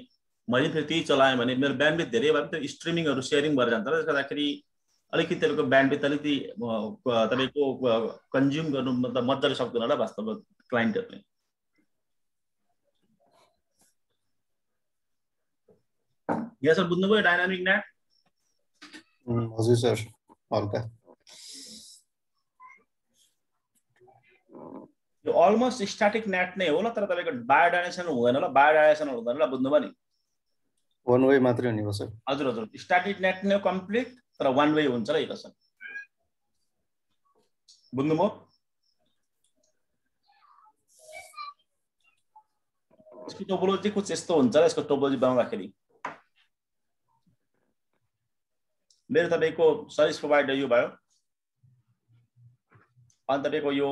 मैले फेरि त्यही चलाएँ भने मेरो ब्यान्डविड्थ धेरै भयो भने त्यो स्ट्रिमिङहरू सेयरिङ भएर जान्छ र त्यसले गर्दाखेरि अलिकति तपाईँको ब्यान्डविड्थ अलिकति तपाईँको कन्ज्युम गर्नु मतलब मजाले सक्दैन होला वास्तवमा क्लाइन्टहरूले। यहाँ सर बुझ्नुभयो डाइनामिक नेट? हजुर सर, हल्का यो अलमोस्ट स्ट्याटिक नेट नै हो ल, तर तपाईँको बायोडाइनेसन हुँदैन ल, बायोडाइनेसन हुँदैन ल, बुझ्नुभयो नि। वन वे मात्रै हुने हो सर। हजुर हजुर, स्ट्याटिक नेट नै कम्प्लिट तर वान वे हुन्छ ल सर, बुझ्नुभयो। यसको टोपोलोजी कुछ यस्तो हुन्छ र यसको टोपोलोजी बनाउँदाखेरि मेरो तपाईको सर्भिस प्रोवाइडर यो भयो अनि तपाईको यो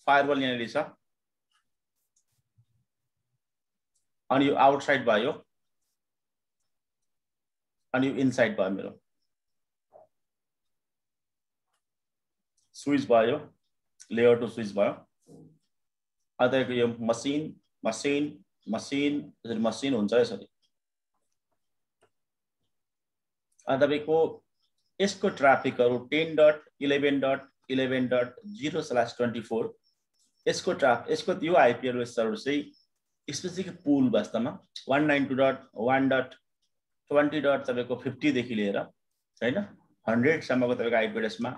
फायरवल यहाँनिर छ अनि यो आउटसाइड भयो अनि यो इनसाइड भयो मेरो स्विच भयो लेयर टु स्विच भयो अनि तपाईको यो मसिन मसिन मसिन यसरी मसिन हुन्छ यसरी अनि तपाईको यसको ट्राफिकहरु 10.11.11.0/24 यसको यो आईपी एड्रेस सर्भर चाहिँ स्पेसिफिक पुल वास्तवमा 192.1.20. तपाईको 50 देखि लिएर हैन 100 सम्मको तपाईको आईपी एड्रेसमा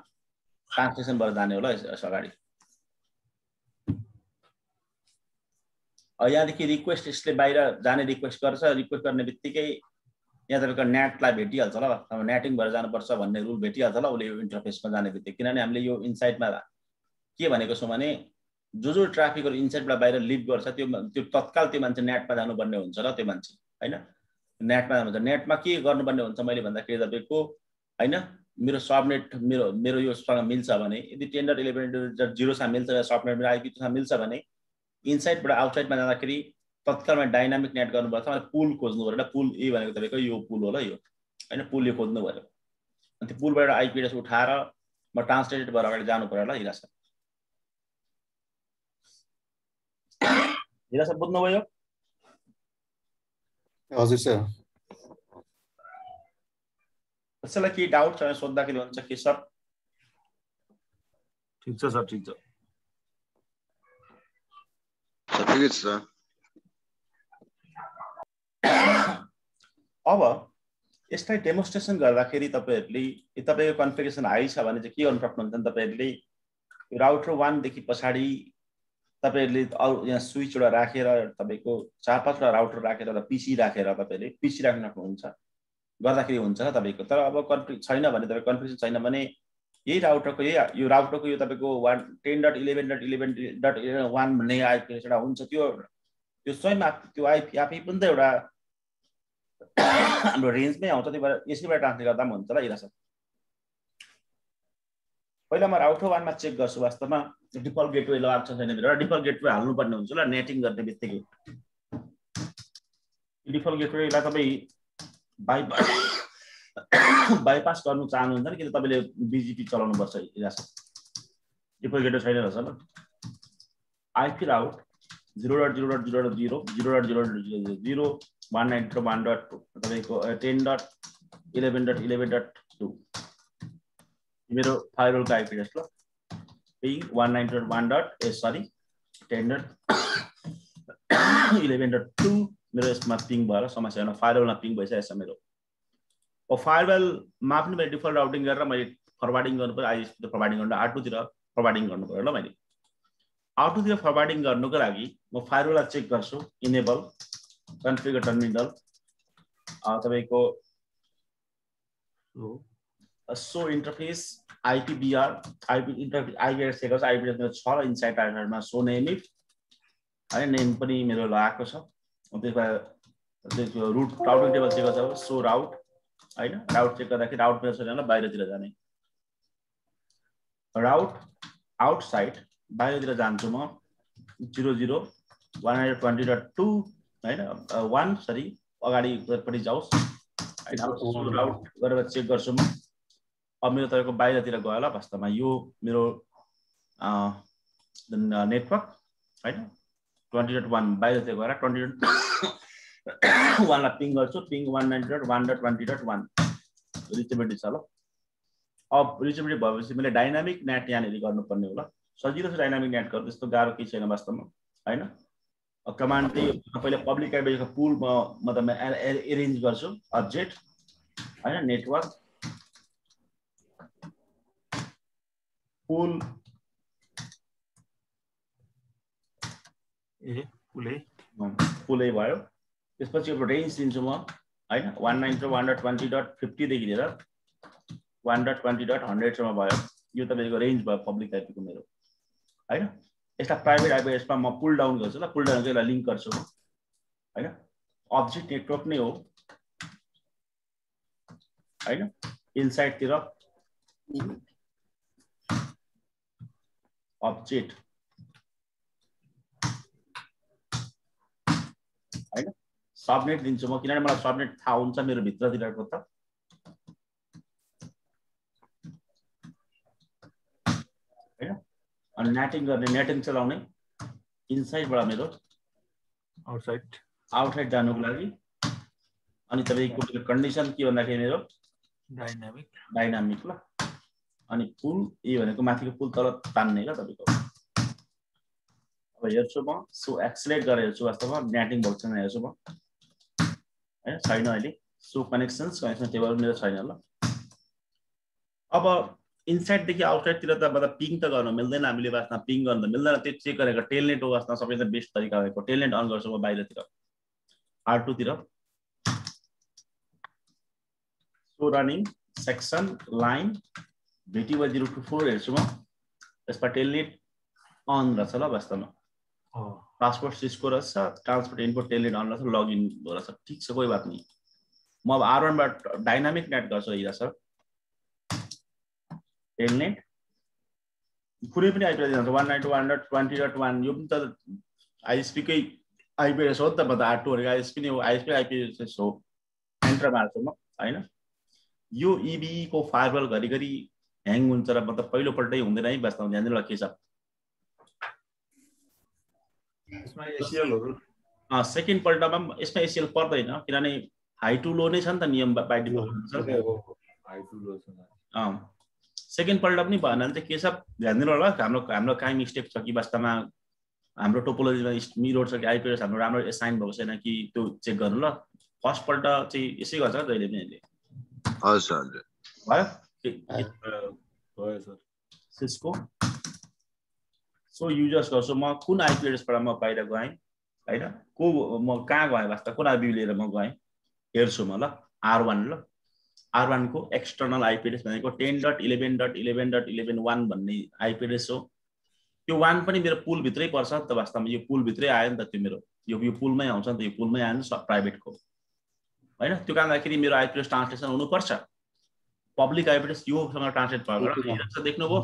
ट्रान्सलेसन भएर जाने होला यस अगाडि यहाँदेखि रिक्वेस्ट यसले बाहिर जाने रिक्वेस्ट गर्छ रिक्वेस्ट गर्ने बित्तिकै यहाँ तपाईको नेटलाई भेटिहाल्छ ल अब नेटिङ भएर जानुपर्छ भन्ने रुल भेटिहाल्छ ल उले यो इन्टरफेसमा जाने बित्तिकै किनभने हामीले यो इनसाइडमा के भनेको छौं भने जो ट्राफिकहरु इनसाइडबाट बाहिर लिभ गर्छ त्यो तत्काल त्यो मान्छे नेटमा जानुपर्ने हुन्छ र त्यो मान्छे हैन नेटमा जान्छ नेटमा के गर्नुपर्ने हुन्छ मैले भन्दाखेरि तपाईको हैन मेरो सबनेट मेरो यो सँग मिल्छ भने यदि 10.11.0 सँग मिल्छ या सबनेट मेरो आईपी सँग मिल्छ भने इनसाइडबाट आउटसाइडमा जाँदाखेरि तत्कालमा डाइनामिक नेट गर्नुपर्छ अनि पुल खोज्नु पर्यो पुल ए भनेको तपाईको यो पुल होला यो हैन पुल यो खोज्नु पर्यो अनि त्यो पुलबाट आईपी एड्रेस उठाएर म ट्रान्सलेट भएर अगाडि जानु पर्यो ल हिरा सर बुझ्नुभयो हजुर सर कसैलाई के डाउट छ सोध्दाखेरि हुन्छ के सर ठीक छ सर ठीक छ ठिकै छ सर अब यसलाई डेमोन्स्ट्रेसन गर्दाखेरि तपाईहरुले तपाईको कन्फिगरेसन हाई छ भने चाहिँ के गर्नु सक्नुहुन्छ नि तपाईहरुले राउटर 1 देखि पछाडी तपाईहरुले यहाँ स्विच एउटा राखेर तपाईको 4-5 वटा राउटर राखेर र पीसी राखेर तपाईहरुले पीसी राख्न सक्नुहुन्छ गर्दाखेरि हुन्छ तपाईको तर अब कन्फिग छैन भने तपाईको कन्फिगरेसन छैन भने यही राउटरको यो राउटरको यो तपाईको 10.11.11.1 भन्ने आईपी एउटा हुन्छ त्यो स्वयं त्यो आईपी आफै पनि त एउटा हाम्रो रेन्जमै आउँछ त्यही भएर यसैबाट ट्रान्सलेट गर्दा पनि हुन्छ ल इरा सर पहिला म राउटर 1 मा चेक गर्छु वास्तवमा डिफल्ट गेटवे लगाएको छ छैन भनेर डिफल्ट गेटवे हाल्नु पर्ने हुन्छ ल नेटिङ गर्ने बित्तिकै डिफल्ट गेटवेलाई तपाई बाइपास गर्नु चाहनुहुन्छ नि किन तपाईले बीजीपी चलाउनु पर्छ इरा सर डिफल्ट गेटवे छैन रहेछ ल आईपी राउट 0.0.0.0 192 तपाईको 10.11.11.2 मेरो फायरवलको आईपी एड्रेस ल पिङ 192.10.11.2 मेरो यसमा पिङ भएर समस्या छैन फायरवलमा पिङ भइसकेछ मेरो अब फायरवलमा पनि मैले डिफल्ट राउटिङ गरेर मैले फरवार्डिङ गर्नु पर्यो आईएसपी फरवार्डिङ गर्न R2 तिर फरवार्डिङ गर्नु पर्यो ल मैले R2 तिर फरवार्डिङ गर्नुको लागि म फायरवललाई चेक गर्छु इनेबल कन्फिगर टर्मिनल तपाईको show interface IPBR IP interface IP check गर्छ आईपी एड्रेस छ र इनसाइड टाइटलमा सो नेम इफ हैन नेम पनि मेरो लगाएको छ त्यसमा रुट राउटिङ टेबल चेक गर्छ सो राउट हैन राउट चेक गर्दाखेरि राउट मेरो छैन बाहिरतिर जाने राउट आउटसाइड बाहिरतिर जान्छु म 0.0.120.2 हैन 1 सरी अगाडि पटि जाओस् हैन सो राउट गरेर चेक गर्छु म अब मेरो तपाईको बाहिरतिर गयो ल वास्तवमा यो मेरो नेटवर्क हैन 20.1 बाहिरतिर गएर 20.1 ला पिङ गर्छु पिङ 192.1.20.1 रिचेबिलिटी छ ल अब रिचेबिलिटी भएपछि मैले डाइनामिक नेट यहाँनेरि गर्नुपर्ने होला सजिलो छ डाइनामिक नेट गर्नु त्यस्तो गाह्रो केही छैन वास्तवमा हैन कमान्ड चाहिँ पहिला पब्लिक आईपीको पुल म त एरेन्ज गर्छु अब्जेक्ट हैन नेटवर्क पुल पुलै भयो त्यसपछि अब रेन्ज दिन्छु म हैन 192.1.20.50 देखि लिएर 1.20.100 सम्म भयो यो तपाईको रेन्ज भयो पब्लिक आईपी को मेरो हैन यसलाई प्राइभेट आईपी एड्रेसमा म पुल डाउन गर्छु ल पुल डाउन चाहिँ लिंक गर्छु हैन अब्जेक्ट नेटवर्क नै हो हैन इनसाइड तिर अब्जेक्ट हैन सबनेट दिन्छु म किनभने मलाई सबनेट थाहा हुन्छ मेरो भित्रतिरको त हैन अनि नेटिङ गर्ने नेटिङ चलाउने इनसाइडबाट मेरो आउटसाइड जानुको लागि अनि तपाईको कन्डिसन के भन्दाखेरि मेरो डाइनामिक ल अनि पुल ए भनेको माथिको पुल तल तान्ने ल तपाईको अब हेर्छु म सो एक्सेलेरेट गरेर हेर्छु वास्तवमा नेटिङ भएको छैन हेर्छु म हैन छैन अहिले सो कनेक्सन टेबल मेरो छैन ल अब इनसाइड देखि आउटसाइड तिर त मतलब पिङ त गर्न मिल्दैन हामीले वास्तवमा पिङ गर्न त मिल्दैन त्यो चेक गरेको टेलनेट हो वास्तवमा सबैभन्दा बेस्ट तरिका भएको टेलनेट अन गर्छु म बाहिरतिर R2 तिर so running section line VT1024 हेर्छु म यसमा टेलनेट अन रहेछ ल वास्तवमा पासपोर्ट सिस्को रहेछ ट्रान्सपोर्ट इनपुट टेलनेट अन रहेछ लगइन रहेछ ठीक छ कोही बात नहीं म अब R1 बाट डाइनामिक नेट गर्छु हिरा सर टेलनेट कुनै पनि आइपी एड्रेस 192.168.1 यो पनि त आईएसपी कै आइपी एड्रेस हो त म त R2 भनेको आईएसपी नै हो आईएसपी आइपी एड्रेस हो एन्टर मार्छु म हैन यो ईबी को फायरवल घरिघरि ह्याङ हुन्छ र मतलब पहिलो पल्टै हुँदैन है वास्तवमा ध्यान दिनु के छ यसमा एसीएलहरु सेकेन्ड पल्टमा यसमा एसीएल पर्दैन किनभने हाई टु लो नै छ नि त नियम बाइ डिफल्ट हुन्छ हाई टु लो छ सेकेन्ड पल्ट पनि भएन भने चाहिँ के छ ध्यान दिनु होला हाम्रो काहीँ मिस्टेक छ कि वास्तवमा हाम्रो टोपोलोजीमा मिरोड छ कि आइपी एड्रेस हाम्रो राम्रो एसाइन भएको छैन कि त्यो चेक गर्नु ल फर्स्ट पल्ट चाहिँ यसै गर्छ जहिले पनि अहिले हजुर भयो भयो सर सिस्को सो युजर्स गर्छु म कुन आइपी एड्रेसबाट म बाहिर गएँ हैन को म कहाँ गएँ वास्तव कुन आइपी लिएर म गएँ हेर्छु म ल R1 ल R1 को एक्सटर्नल आइपी एड्रेस भनेको 10.11.11.11.1 भन्ने आइपी एड्रेस हो त्यो 1 पनि मेरो पुल भित्रै पर्छ नि त वास्तवमा यो पुल भित्रै आयो नि त त्यो मेरो यो पुलमै आउँछ नि त यो पुलमै आयो नि प्राइभेटको हैन त्यो कारणदाखेरि मेरो आइपी एड्रेस ट्रान्सलेसन हुनु पर्छ पब्लिक आइपी एड्रेस योसँग ट्रान्सलेट भएको देख्नुभयो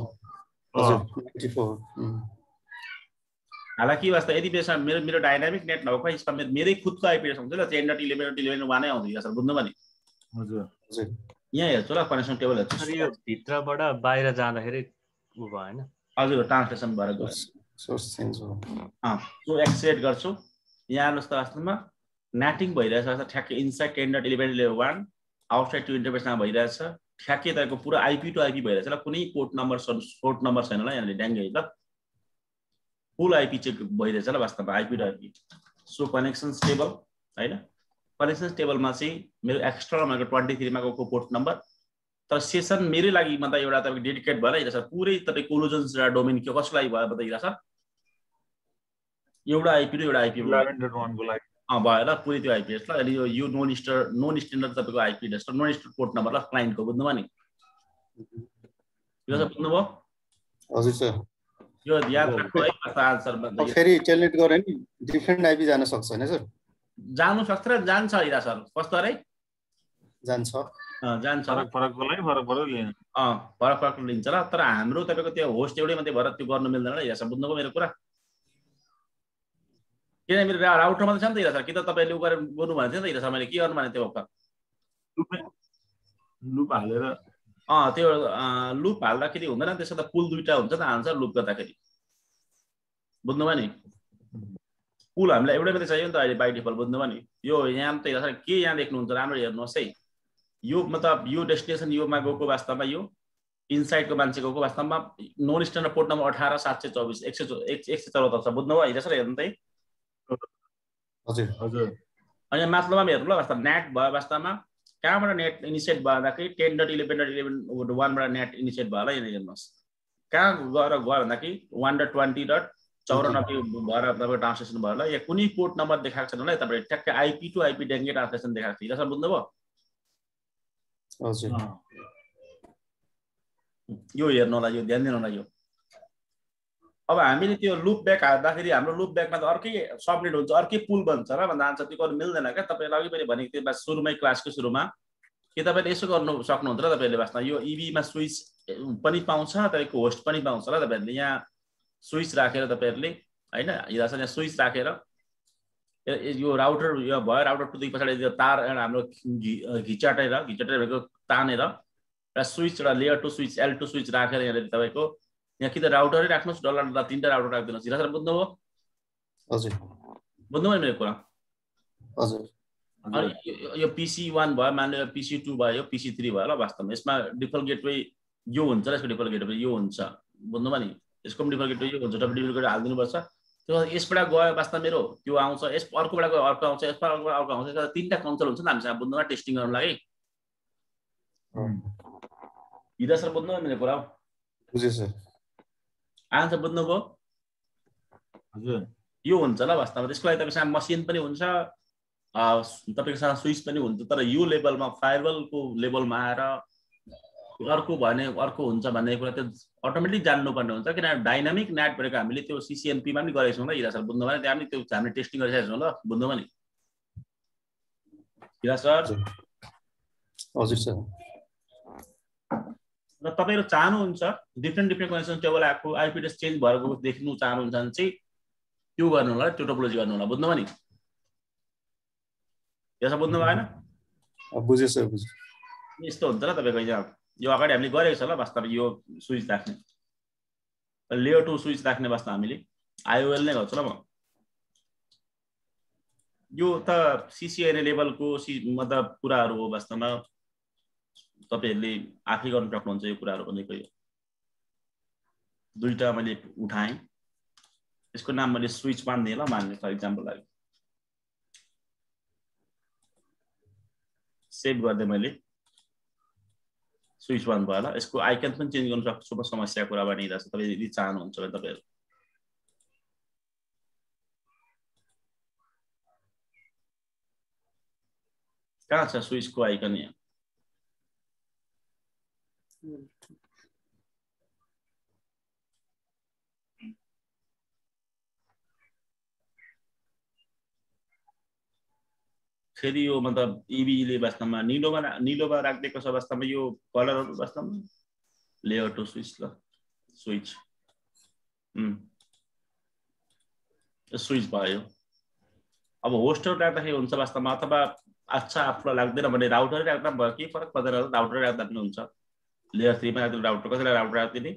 हालाकि वास्तव यदि बेसा मेरो डाइनामिक नेट नभएको यसमा मेरै खुदको आइपी एड्रेस हुन्छ ल 10.11.11.1 नै आउँछ सर बुझ्नुभयो नि हजुर यहाँ हेर्छु ल कनेक्सन टेबल हेर्छु यो भित्रबाट बाहिर जाँदाखेरि उ भएन हजुर ट्रान्सलेसन भएर गयो सोर्स चेन्ज हो सो एक्सेलेरेट गर्छु यहाँ हेर्नुहोस् त वास्तवमा नेटिङ भइरहेछ ठ्याक्कै इनसाइड 10.11.11.1 आउटसाइड टु इन्टरफेसमा भइरहेछ ठ्याक्कै तपाईँको पुरा आइपी टु आइपी भइरहेछ ल कुनै पोर्ट नम्बर छैन ल यहाँले ड्याङ्गै ल फुल आइपी चेक भइरहेछ ल वास्तवमा IP to IP so connection table हैन कनेक्सन टेबलमा चाहिँ मेरो एक्सटर्नल भनेको 23 मा गएको पोर्ट नम्बर तर सेसन मेरै लागि मतलब एउटा तपाईको डेडिकेट भएर हिरा सर पुरै तपाई कोलोजन्स र डोमेन के कसको लागि भयो बताइरा सर एउटा आइपी र एउटा आइपी 11.1 को लागि भयो ल पुरै त्यो आइपी एड्रेस ल अनि यो नोन स्ट्यान्डर्ड तपाईको आइपी एड्रेस र नोन स्ट्यान्डर्ड पोर्ट नम्बर ल क्लाइन्टको बुझ्नुभयो नि यो चाहिँ बुझ्नुभयो हजुर सर यो याद राख्नु है आन्सरमा फेरि टेलनेट गरे नि डिफरेन्ट आइपी जान सक्छ हैन सर जानु सक्छ र जान्छ हिरा सर कस्तो रे जान्छ फरकको लागि फरक लिन्छ फरक लिन्छ ल तर हाम्रो तपाईको त्यो होस्ट एउटै मात्रै भएर त्यो गर्नु मिल्दैन ल यहाँ बुझ्नुभयो मेरो कुरा किन मेरो राउटरमा त छ नि त हिरा सर कि त तपाईले उ गरेर गर्नु भनेको थियो नि त हिरा सर मैले के गर्नु भने त्यो लुप हालेर त्यो लुप हाल्दाखेरि हुँदैन त्यसो त पुल दुईटा हुन्छ त आन्सर लुप गर्दाखेरि बुझ्नुभयो नि पुल हामीलाई एउटै मात्रै चाहियो नि त अहिले बाइ डिफल्ट बुझ्नुभयो नि यो यहाँ त हिरा सर के यहाँ देख्नुहुन्छ राम्रो हेर्नुहोस् है यो मतलब यो डेस्टिनेसन योमा गएको वास्तवमा यो इनसाइडको मान्छे गएको वास्तवमा नोन स्ट्यान्डर्ड पोर्ट नम्बर 18724 174 छ बुझ्नुभयो हिरा सर हेर्नु त हजुर अनि माथिल्लोमा हेर्नु ल वास्तवमा नेट भयो वास्तवमा कहाँबाट नेट इनिसिएट भन्दाखेरि 10.11.11.1 बाट नेट इनिसिएट भयो ल यहाँ हेर्नुहोस् कहाँ गएर गयो भन्दाखेरि 120.94 भएर तपाईको ट्रान्सलेसन भयो ल यहाँ कुनै पोर्ट नम्बर देखाएको छैन ल तपाईले ट्याक्कै आइपी टु आइपी ड्याङ्गे ट्रान्सलेसन देखाएको छ हिरा सर बुझ्नुभयो हजुर यो हेर्नु होला यो ध्यान दिनु होला यो अब हामीले त्यो लुप ब्याक हाल्दाखेरि हाम्रो लुप ब्याकमा त अर्कै सबनेट हुन्छ, अर्कै पुल बन्छ र भन्दा आन्सर त्यो गर्नु मिल्दैन क्या। तपाईँले अघि पनि भनेको थियो सुरुमै क्लासको सुरुमा कि तपाईँले यसो गर्नु सक्नुहुन्छ र तपाईँले वास्तवमा यो इभीमा स्विच पनि पाउँछ, तपाईँको होस्ट पनि पाउँछ र तपाईँहरूले यहाँ स्विच राखेर तपाईँहरूले होइन यहाँ स्विच राखेर यो राउटर यो भयो राउटर 2 देखि पछाडि यो तार हाम्रो घिचाटेर भएको तानेर र स्विच एउटा लेयर 2 स्विच L2 स्विच राखेर यहाँनिर तपाईँको यहाँ कि त राउटरै राख्नुहोस्, डल्ला 3टा राउटर राख्दिनुहोस्। हिरा सर बुझ्नुभयो? हजुर बुझ्नुभयो मेरो कुरा? हजुर। अनि यो PC1 भयो, मान्यो PC2 भयो, PC3 भयो ल। वास्तवमा यसमा डिफल्ट गेटवे यो हुन्छ र यसको डिफल्ट गेटवे यो हुन्छ, बुझ्नुभयो नि? यसको पनि डिफल्ट गेटवे यो हुन्छ, तपाईँ डिफल्ट गेटवे हालिदिनुपर्छ। त्यो यसबाट गयो वास्तवमा मेरो त्यो आउँछ, यस अर्कोबाट गयो अर्को आउँछ, यसबाट अर्को आउँछ, 3टा कन्सोल हुन्छ नि हामीसँग बुझ्नुमा टेस्टिङ गर्नु लागि। हिरा सर बुझ्नुभयो मेरो कुरा? बुझेँ सर। आन्सर बुझ्नुभयो? हजुर यो हुन्छ ल वास्तवमा। त्यसको लागि तपाईँसँग मसिन पनि हुन्छ, तपाईँकोसँग स्विच पनि हुन्छ, तर यो लेभलमा फायरवलको लेभलमा आएर अर्को भने अर्को हुन्छ भन्ने कुरा त्यो अटोमेटिक जान्नुपर्ने हुन्छ। किनभने डाइनामिक नेट भनेको हामीले त्यो CCNP-मा पनि गरेको छौँ ल हिरा सर, बुझ्नुभयो नि? त्यहाँ पनि त्यो हामीले टेस्टिङ गरिसकेको छौँ ल, बुझ्नुभयो नि हिरा सर? हजुर सर। र तपाईँहरू चाहनुहुन्छ डिफ्रेन्ट कनेक्सन टेबल आएको IP एड्रेस चेन्ज भएको देख्नु चाहनुहुन्छ भने चाहिँ त्यो गर्नु होला, त्यो टोपोलोजी गर्नु होला, बुझ्नुभयो नि? यसो बुझ्नु भएन? बुझेँ सर, बुझेँ। यस्तो हुन्छ ल तपाईँको यहाँ यो अगाडि हामीले गरेको छ ल वास्तवमा। यो स्विच राख्ने लेयर 2 स्विच राख्ने वास्तव हामीले IOL नै गर्छु ल म। यो त CCNA लेभलको मतलब कुराहरू हो वास्तवमा, तपाईहरूले आफै गर्न सक्नुहुन्छ यो कुराहरू भनेको। यो 2टा मैले उठाएँ, यसको नाम मैले स्विच 1 दिएँ ल मान्ने फर इक्जाम्पल लागि। सेभ गर्दै मैले स्विच 1 भयो ल। यसको आइकन पनि चेन्ज गर्न सक्छु म, समस्या कुरा बनिरहेछ। तपाईँ यदि चाहनुहुन्छ भने तपाईँहरू कहाँ छ स्विचको आइकन? यहाँ फेरि यो मतलब इभीले वास्तवमा निलोमा राखिदिएको छ वास्तवमा। यो कलरहरू वास्तवमा लेयर 2 स्विच ल स्विच स्विच भयो। अब होस्टहरू राख्दाखेरि हुन्छ वास्तवमा, अथवा अच्छा आफूलाई लाग्दैन भने राउटरै राख्दा भयो, केही फरक पर्दैन, राउटरै राख्दा पनि हुन्छ। लेयर 3 मा राख्दिनु राउटर, कसैलाई राउटर राख्दिने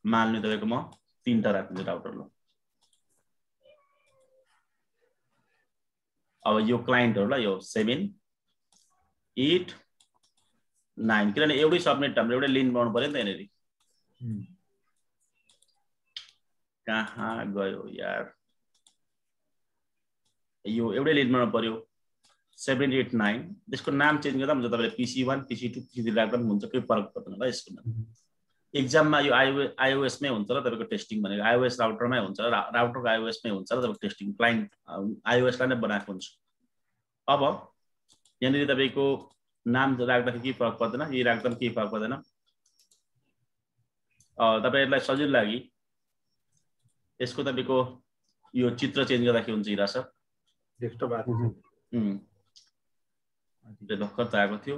मान्ने तपाईँको म 3टा राख्दिन्छु राउटर ल। अब यो क्लाइन्टहरू ल, यो 7 8 9 किनभने एउटै सबनेट हाम्रो एउटै लिन बनाउनु पर्यो नि त यहाँनिर। कहाँ गयो यार? यो एउटै लिन बनाउनु पर्यो 7 8 9। त्यसको नाम चेन्ज गर्दा हुन्छ, तपाईँले PC1 PC2 PC3 राख्दा पनि हुन्छ, केही फरक पर्दैन ल यसको नाम। एक्जाममा यो iOS मै हुन्छ र तपाईँको टेस्टिङ भनेको iOS राउटरमै हुन्छ, राउटरको iOS मै हुन्छ र तपाईँको टेस्टिङ क्लाइन्ट iOS लाई नै बनाएको हुन्छ। अब यहाँनिर तपाईँको नाम राख्दाखेरि केही फरक पर्दैन, यही राख्दा पनि केही फरक पर्दैन। तपाईँहरूलाई सजिलो लागि यसको तपाईँको यो चित्र चेन्ज गर्दाखेरि हुन्छ हिरा सर। डेस्कटप आएको भर्खर त आएको थियो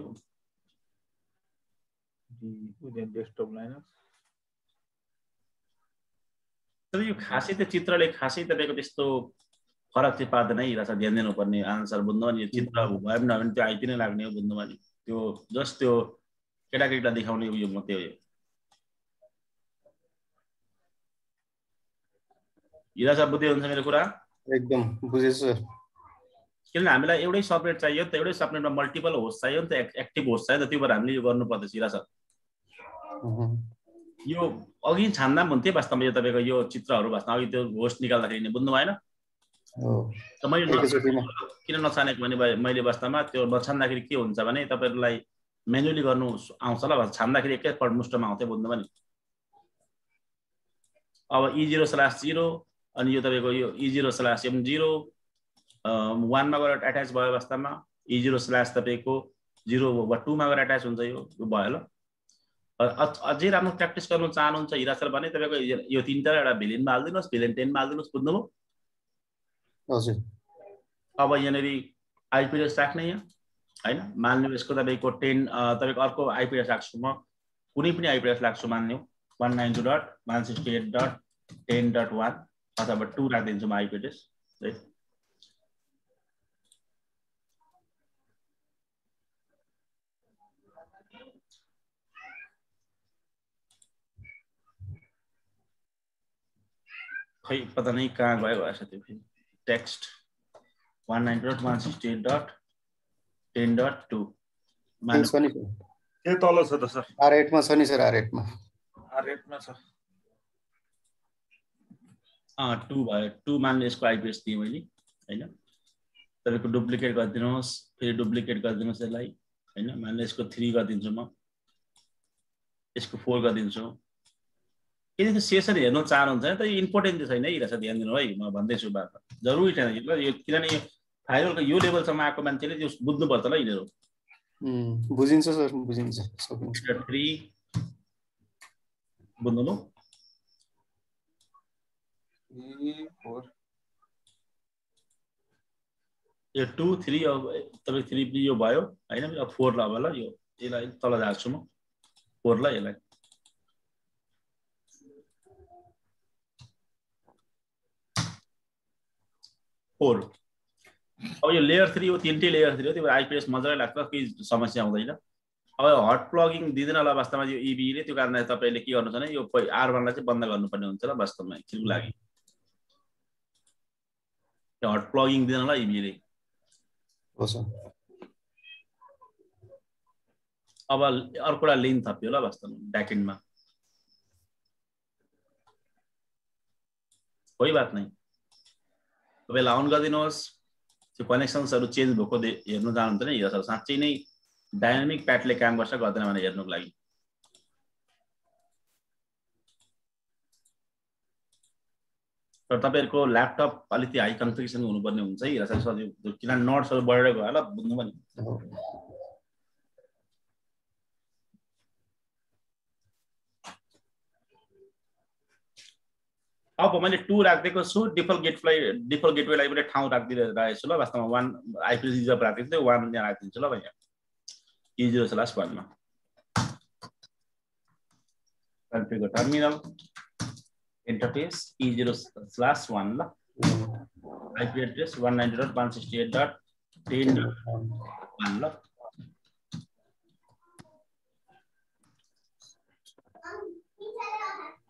डेस्कटप लाइनक्स। तर यो खासै त्यो चित्रले खासै तपाईँको त्यस्तो फरक चाहिँ पार्दैन है हिरा सर, ध्यान दिनुपर्ने आन्सर बुझ्नु नि। यो चित्र भयो पनि नभए पनि त्यो आइपी नै लाग्ने हो, बुझ्नु नि? त्यो जस्ट त्यो केटाकेटीलाई देखाउने उयो मात्रै हो। हिरा सर बुझ्दै हुन्छ मेरो कुरा? एकदम बुझेँ सर। किनभने हामीलाई एउटै सबनेट चाहियो नि त, एउटै सबनेटमा मल्टिपल होस्ट चाहियो नि त, एक्टिभ होस्ट चाहियो नि त, त्यो भएर हामीले यो गर्नु पर्दैछ हिरा सर। यो अघि छान्दा पनि हुन्थ्यो वास्तवमा, यो तपाईँको यो चित्रहरू वास्तवमा अघि त्यो होस्ट निकाल्दाखेरि नि बुझ्नु भएन? मैले किन नछानेको भने मैले वास्तवमा त्यो नछान्दाखेरि के हुन्छ भने तपाईँहरूलाई मेन्युली गर्नु आउँछ ल, छान्दाखेरि एकैपल्ट मुस्टमा आउँथ्यो, बुझ्नु पनि? अब E0/0 अनि यो तपाईँको यो E0/M0 1 मा गएर एट्याच भयो वास्तवमा। E0/ तपाईँको 0 वा 2 मा गएर एट्याच हुन्छ, यो भयो ल। अझै राम्रो प्र्याक्टिस गर्नु चाहनुहुन्छ हिरा सर भने तपाईँको यो तीनटा एउटा भिलेनमा हालिदिनुहोस्, भिलेन 10 मा हालिदिनुहोस्, बुझ्नुभयो? हजुर अब यहाँनिर आइपी एड्रेस राख्ने यहाँ हैन, मान्नु यसको तपाईँको 10 तपाईँको अर्को आइपी एड्रेस राख्छु म, कुनै पनि आइपी एड्रेस राख्छु मान्नु 192.168.10.1 अथवा 2 राखिदिन्छु म आइपी एड्रेस है। खै पता नहीं कहाँ गयो त्यो फेरि टेक्स्ट 192.168.10.2 किङ्स पनि के तल छ त सर? R8 मा छ नि सर, R8 मा R8 छ 2 भयो। 2 मान्नु यसको आइपी एड्रेस दिएँ मैले हैन, तपाईको डुप्लिकेट गरिदिनुहोस्, फेरि डुप्लिकेट गरिदिनुहोस् यसलाई हैन, मान्नु यसको 3 गरिदिन्छु म, यसको 4 गरिदिन्छु। यदि त्यो सेसन हेर्न चाहनुहुन्छ त इम्पोर्टेन्ट चाहिँ छैन है, रहेछ ध्यान दिनु है, म भन्दैछु बात जरुरी छैन ल यो, किनभने यो फाइलको यो लेभलसम्म आएको मान्छेले त्यो बुझ्नुपर्छ ल यिनीहरू। बुझिन्छ सर, बुझिन्छ सकिन्छ। 3 बुझ्नु 4 यो 2 3 अब तपाईँ 3 यो भयो हैन, अब 4 ल अब ल यो यसलाई तल राख्छु म 4 ल यसलाई 4। अब यो लेयर 3 हो, तीनटै लेयर 3 हो, त्यो आइपीएस मजाले लाग्छ, केही समस्या हुँदैन। अब हट प्लगिङ दिँदैन ल वास्तवमा यो इबी ले, त्यो कारणले तपाईले के गर्नु छ भने यो R1 लाई चाहिँ बन्द गर्नुपर्ने हुन्छ ल वास्तवमा एकछिनको लागि। यो हट प्लगिङ दिँदैन ल इबी ले। हो सर। अब अर्कोटा लिंक थप्यो ल वास्तवमा ब्याकएन्डमा, कोही बात नहीं, तपाईले अन गरिदिनुहोस्। त्यो कनेक्सन्सहरु चेन्ज भएको हेर्नु जानुहुन्छ नि हिरा सर, साच्चै नै डायनामिक प्याटले काम गर्छ गर्दैन भने हेर्नुको लागि। तर तपाईहरुको ल्यापटप अलिकति हाई कन्फिगरेसन हुनुपर्ने हुन्छ है हिरा सर, किन नोट्सहरु बढेर गयो होला बुझ्नु पनि। अब मैले 2 राख्दिएको छु, डिफल्ट गेटवेलाई पनि ठाउँ राखिदिरहेको छु ल वास्तवमा 1 आइपी रिजर्भ राखेको थिएँ, 1 यहाँ राखिदिन्छु ल भैया E0/1 मा। कन्फिगर टर्मिनल इन्टरफेस E0/1 ल, आइपी एड्रेस 192.168.10.1 ल।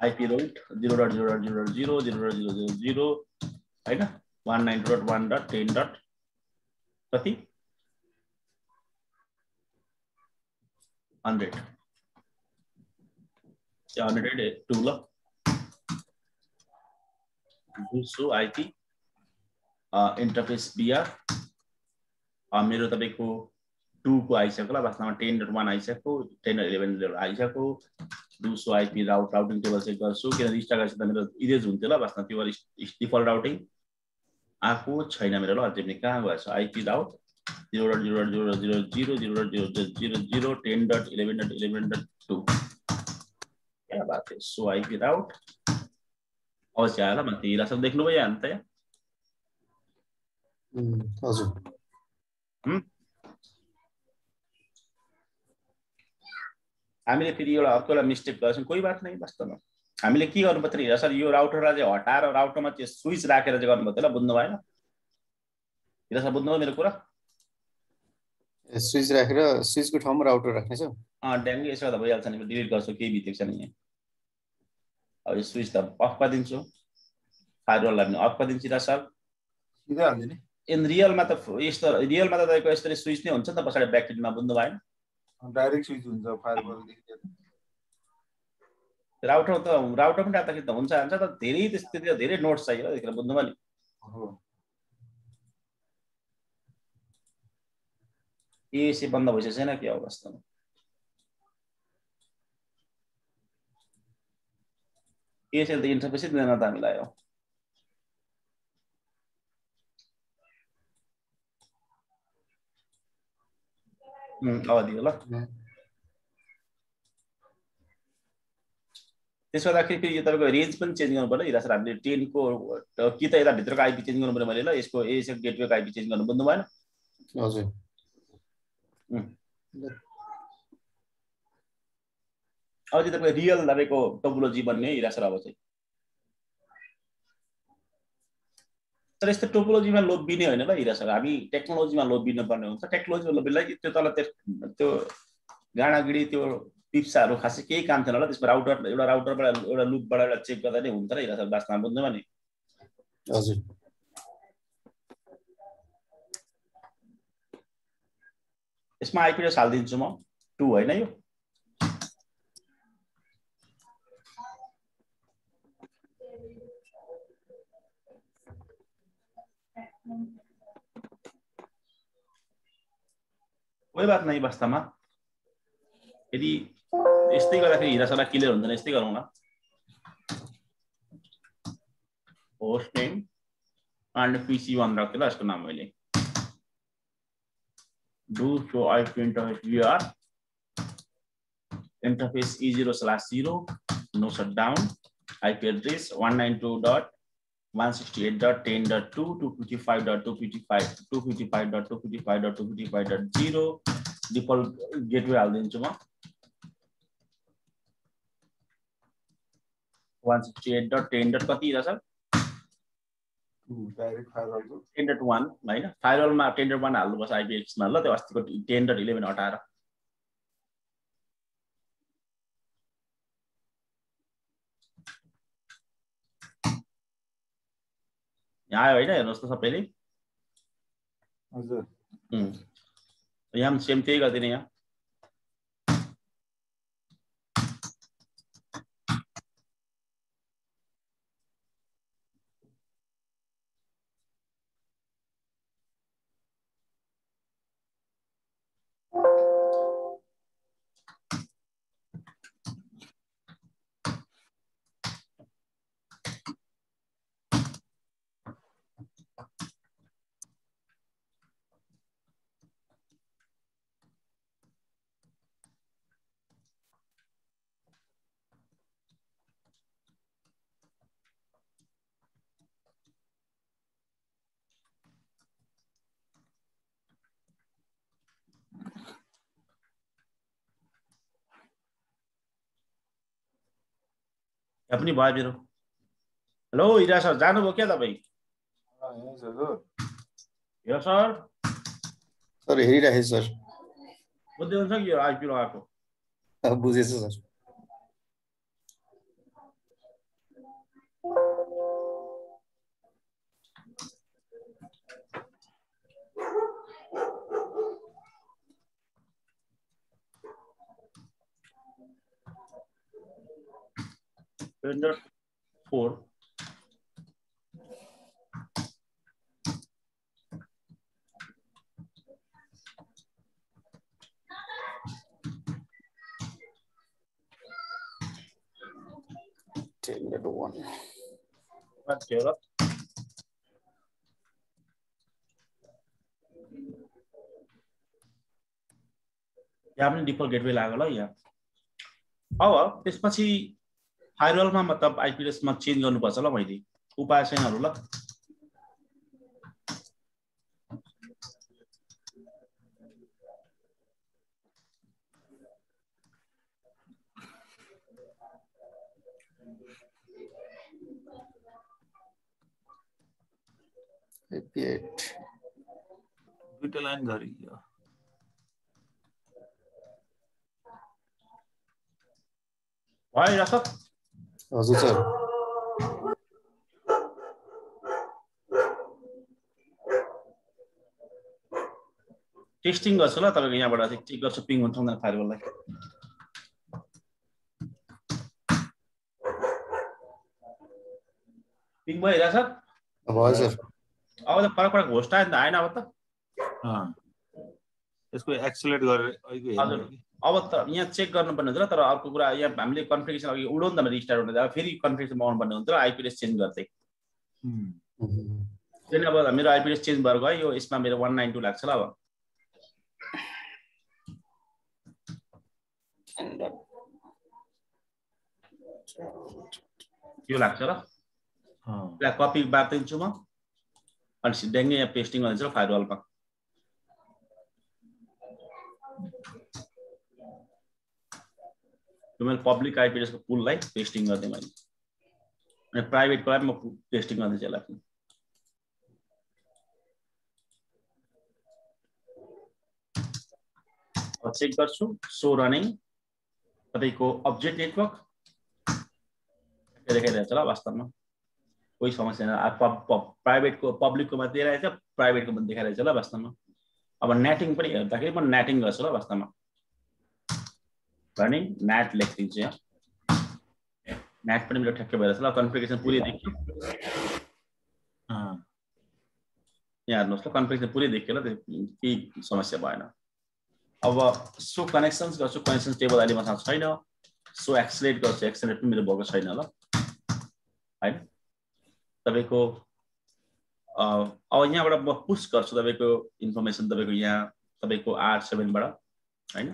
IP route 0.0.0.0 हैन, 192.1.10. कति 100 102 ल। दोस्रो IP इन्टरफेस BR मेरो तपाईको 2 को आइसक्यो ल वास्तवमा 10.1 आइसक्यो, 10.11 आइसक्यो। दोस्रो आइपी राउटिङ टेबल चेक गर्छु, किन रिस्टार्ट गरेपछि त मेरो इरेज हुन्थ्यो ल वास्तवमा, त्यो डिफल्ट राउटिङ आएको छैन मेरो ल अझै पनि। कहाँ गएछ आइपी राउट 0.0.0.0.0.10.11.11.2 क्या बात है। सो आइपी राउट अवश्य आयो ल, माथि हिरा सब देख्नुभयो अन्त यहाँ हजुर। हामीले फेरि एउटा अर्को एउटा मिस्टेक गर्छौँ, कोही बात नहीं वास्तवमा। हामीले के गर्नु पर्छ हिरा सर, यो राउटरलाई चाहिँ हटाएर राउटरमा चाहिँ स्विच राखेर चाहिँ गर्नु पर्छ ल, बुझ्नु भएन हिरा सर, बुझ्नुभयो मेरो कुरा? स्विच राखेर स्विचको ठाउँमा राउटर राख्ने छ। ड्याङ्गे यसो त भइहाल्छ नि, डिलिट गर्छु केही भित्रेको छैन यहाँ। अब यो स्विच त अफ गरिदिन्छु, फायरवललाई पनि अफ गरिदिन्छु हिरा सर, सिधै हाल्दिने। इन रियलमा त यस्तो, रियलमा त तपाईको यसरी स्विच नै हुन्छ नि त पछाडि ब्याकएन्डमा, बुझ्नु भएन? डाइरेक्ट स्विच हुन्छ फायरवल देखि। राउटर पनि राख्दाखेरि त हुन्छ त धेरै, त्यस्तै धेरै नोट्स चाहियो त्यतिखेर, बुझ्नु भयो नि? एसी बन्द भइसकेको छैन के अवस्थामा? एसीले त इन्टरफेसै दिँदैन त हामीलाई हो। अब दियो ल। त्यसो गर्दाखेरि फेरि यो तपाईँको रेन्ज पनि चेन्ज गर्नु पर्यो हिरा सर हामीले 10 को कि त यता भित्रको आइपी चेन्ज गर्नु पर्यो मैले ल यसको एएसएफ गेटवेको आइपी चेन्ज गर्नु बुझ्नु भएन हजुर अब चाहिँ तपाईँको रियल तपाईँको टोपोलोजी बन्ने हिरा सर अब चाहिँ तर यस्तो टोपोलोजीमा लोभिने होइन ल हिरा सर हामी टेक्नोलोजीमा लोभिनु पर्ने हुन्छ टेक्नोलोजीमा लोभिलाई त्यो तल त्यो गाडागिडी त्यो पिप्साहरू खासै केही काम थिएन होला त्यसको राउटर एउटा राउटरबाट एउटा लुपबाट एउटा चेक गर्दा नै हुन्छ र हिरा सर वास्तवमा बुझ्नुभयो नि हजुर यसमा आइपी एड्रेस हालिदिन्छु म 2 होइन यो कोही बात नहीं वास्तवमा यदि यस्तै गर्दाखेरि हिरा सरलाई क्लियर हुँदैन यस्तै गरौँ न होस्ट नेम एन्ड पीसी वन राख्छु ल यसको नाम मैले do show IP interface VR interface E0/0 no shutdown IP address 192.168.10.2 255.255.255.255.255.0 default gateway हालिदिन्छु म 168.10. कति रहेछ डाइरेक्ट फाइरवल 10.1 हैन फाइरवलमा 10.1 हाल्नुपर्छ आइपीएक्स मा ल त्यो अस्तिको 10.11 हटाएर यहाँ आयो हैन हेर्नुस् त सबैले हजुर यहाँ पनि सेम त्यही गर्दिने यहाँ पनि भयो मेरो हेलो हिरा सर जानुभयो क्या तपाईँ यो सर सर हेरिराखेँ सर बुझ्दै हुन्छ कि यो आइपी लगाएको बुझेछु सर vendor 4 10.1 what here यहाँ पनि डिफल्ट गेटवे लाग्यो ल यहाँ अब त्यसपछि फायरवलमा मतलब आइपी एड्रेसमा चेन्ज गर्नुपर्छ ल मैले उपाय छैनहरु ल IP8 दुईटा लाइन गरी भयो सर हजुर सर टेस्टिङ गर्छु ल तपाईको यहाँबाट चेक गर्छु पिङ हुन्छ हुँदैन फायरवललाई पिङ भइरहेछ सर भयो सर अब त फरक फरक होस्ट आयो नि त आएन अब त यसको एक्सेलेरेट गरेर अहिले हजुर अब त यहाँ चेक गर्नुपर्ने हुन्छ र तर अर्को कुरा यहाँ हामीले कन्फिगरेसन अघि उडाउँ न रिस्टार्ट हुँदा फेरि कन्फिगरेसन आउनु पर्ने हुन्छ र आइपी एड्रेस चेन्ज गर्दै किन अब मेरो आइपी एड्रेस चेन्ज भएर गयो यो यसमा मेरो 192 लाग्छ ल अब यो लाग्छ र ल कपी बार्दिन्छु म अनि सिधै यहाँ पेस्टिङ गरिदिन्छु फायरवलमा यो मैले पब्लिक आइपी एड्रेसको पुललाई पेस्टिङ गर्दै मैले अनि प्राइभेटको लागि म पेस्टिङ गर्दैछु यसलाई चेक गर्छु सो रनिङ तपाईको अब्जेक्ट नेटवर्क देखाइरहेछ ल वास्तवमा कोही समस्या छैन प्राइभेटको पब्लिकको मात्रै देखाइरहेछ प्राइभेटको पनि देखाइरहेछ ल वास्तवमा अब नेटिङ पनि हेर्दाखेरि म नेटिङ गर्छु ल वास्तवमा रनिङ नेट लेखिदिन्छु यहाँ नेट पनि मेरो ठ्याक्कै भइरहेछ ल कन्फिगरेसन पुरै देखियो यहाँ हेर्नुहोस् ल कन्फिगरेसन पुरै देखियो ल केही समस्या भएन अब सो कनेक्सन्स गर्छु कनेक्सन्स टेबल अहिले मसँग छैन सो एक्सलेट गर्छु एक्सलेट पनि मेरो भएको छैन ल हैन तपाईको अब यहाँबाट म पुश गर्छु तपाईको इन्फर्मेसन तपाईको यहाँ तपाईको R7 बाट हैन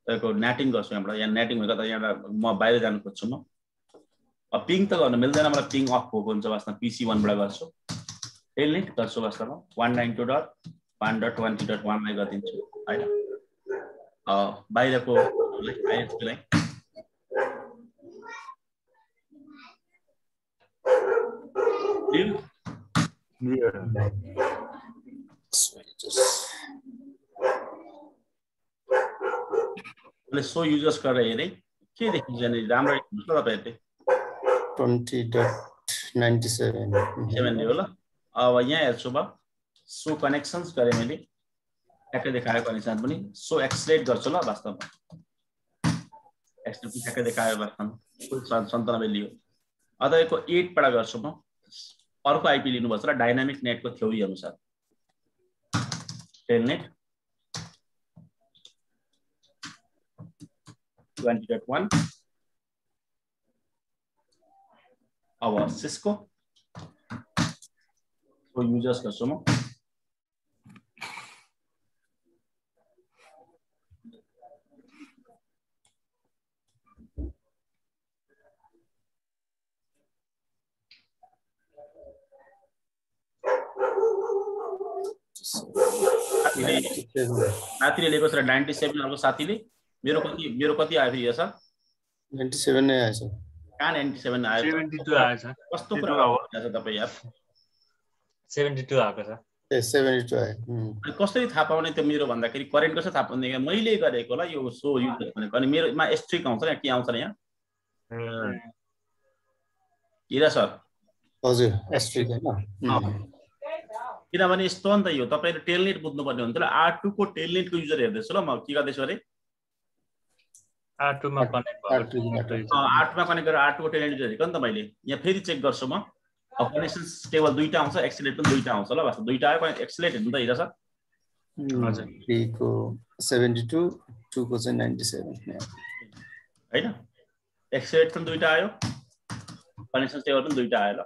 तपाईको नेटिङ गर्छु यहाँबाट यहाँ नेटिङ भएर त यहाँबाट म बाहिर जान खोज्छु म अब पिङ त गर्न मिल्दैन मलाई पिङ अफ भएको हुन्छ वास्तवमा PC1 बाट गर्छु टेलनेट गर्छु वास्तवमा 192.1.20.1 लाई गरिदिन्छु हैन बाहिरको ISP लाई सो युजर्स गरेर हेरे के देखिन्छ नि राम्रो हेर्नुस् ल तपाईहरुले 20.97 हो ल अब यहाँ हेर्छु म सो कनेक्सन्स गरे मैले ट्याक्कै देखायो कनेक्सन पनि सो एक्सलेट गर्छु ल वास्तवमा एक्सलेट ट्याक्कै देखायो वास्तवमा 97 लियो अथवा 8 बाट गर्छु म अर्को आइपी लिनुपर्छ र डाइनामिक नेटको थ्योरी अनुसार टेलनेट 20.1 अब सिस्को सो युजर्स गर्छु म साथीले लेखेको छ 97 अर्को साथीले मेरो कति आयो फेरि सर 97 नै आएछ कहाँ 97 आयो 72 आएछ कस्तो कुरा गर्नुहुन्छ तपाई यार 72 आएको छ ए 72 आयो अनि कसरी थाहा पाउने त मेरो भन्दाखेरि करेन्ट कसरी थाहा पाउने मैले गरेको ल यो सो युजर भनेको अनि मेरोमा स्ट्रिक आउँछ नि के आउँछ नि यहाँ हिरा सर हजुर स्ट्रिक हैन किनभने यस्तो नि त यो तपाईले टेलनेट बुझ्नु पर्ने हुन्छ ल R2 को टेलनेट को युजर हेर्दैछु ल म के गर्दैछु अरे R2 मा कनेक्ट भएको R2 मा कनेक्ट गरेर R2 को टेलनेट युजर हेरेको नि त मैले यहाँ फेरि चेक गर्छु म कनेक्सन्स टेबल दुईटा आउँछ एक्सलेट पनि दुईटा आउँछ ल वास्तव दुईटा आयो एक्सलेट हेर्नु त हिरा सर हजुर 3 को 72 2 को चाहिँ 97 हैन एक्सलेट पनि दुईटा आयो कनेक्सन टेबल पनि दुईटा आयो ल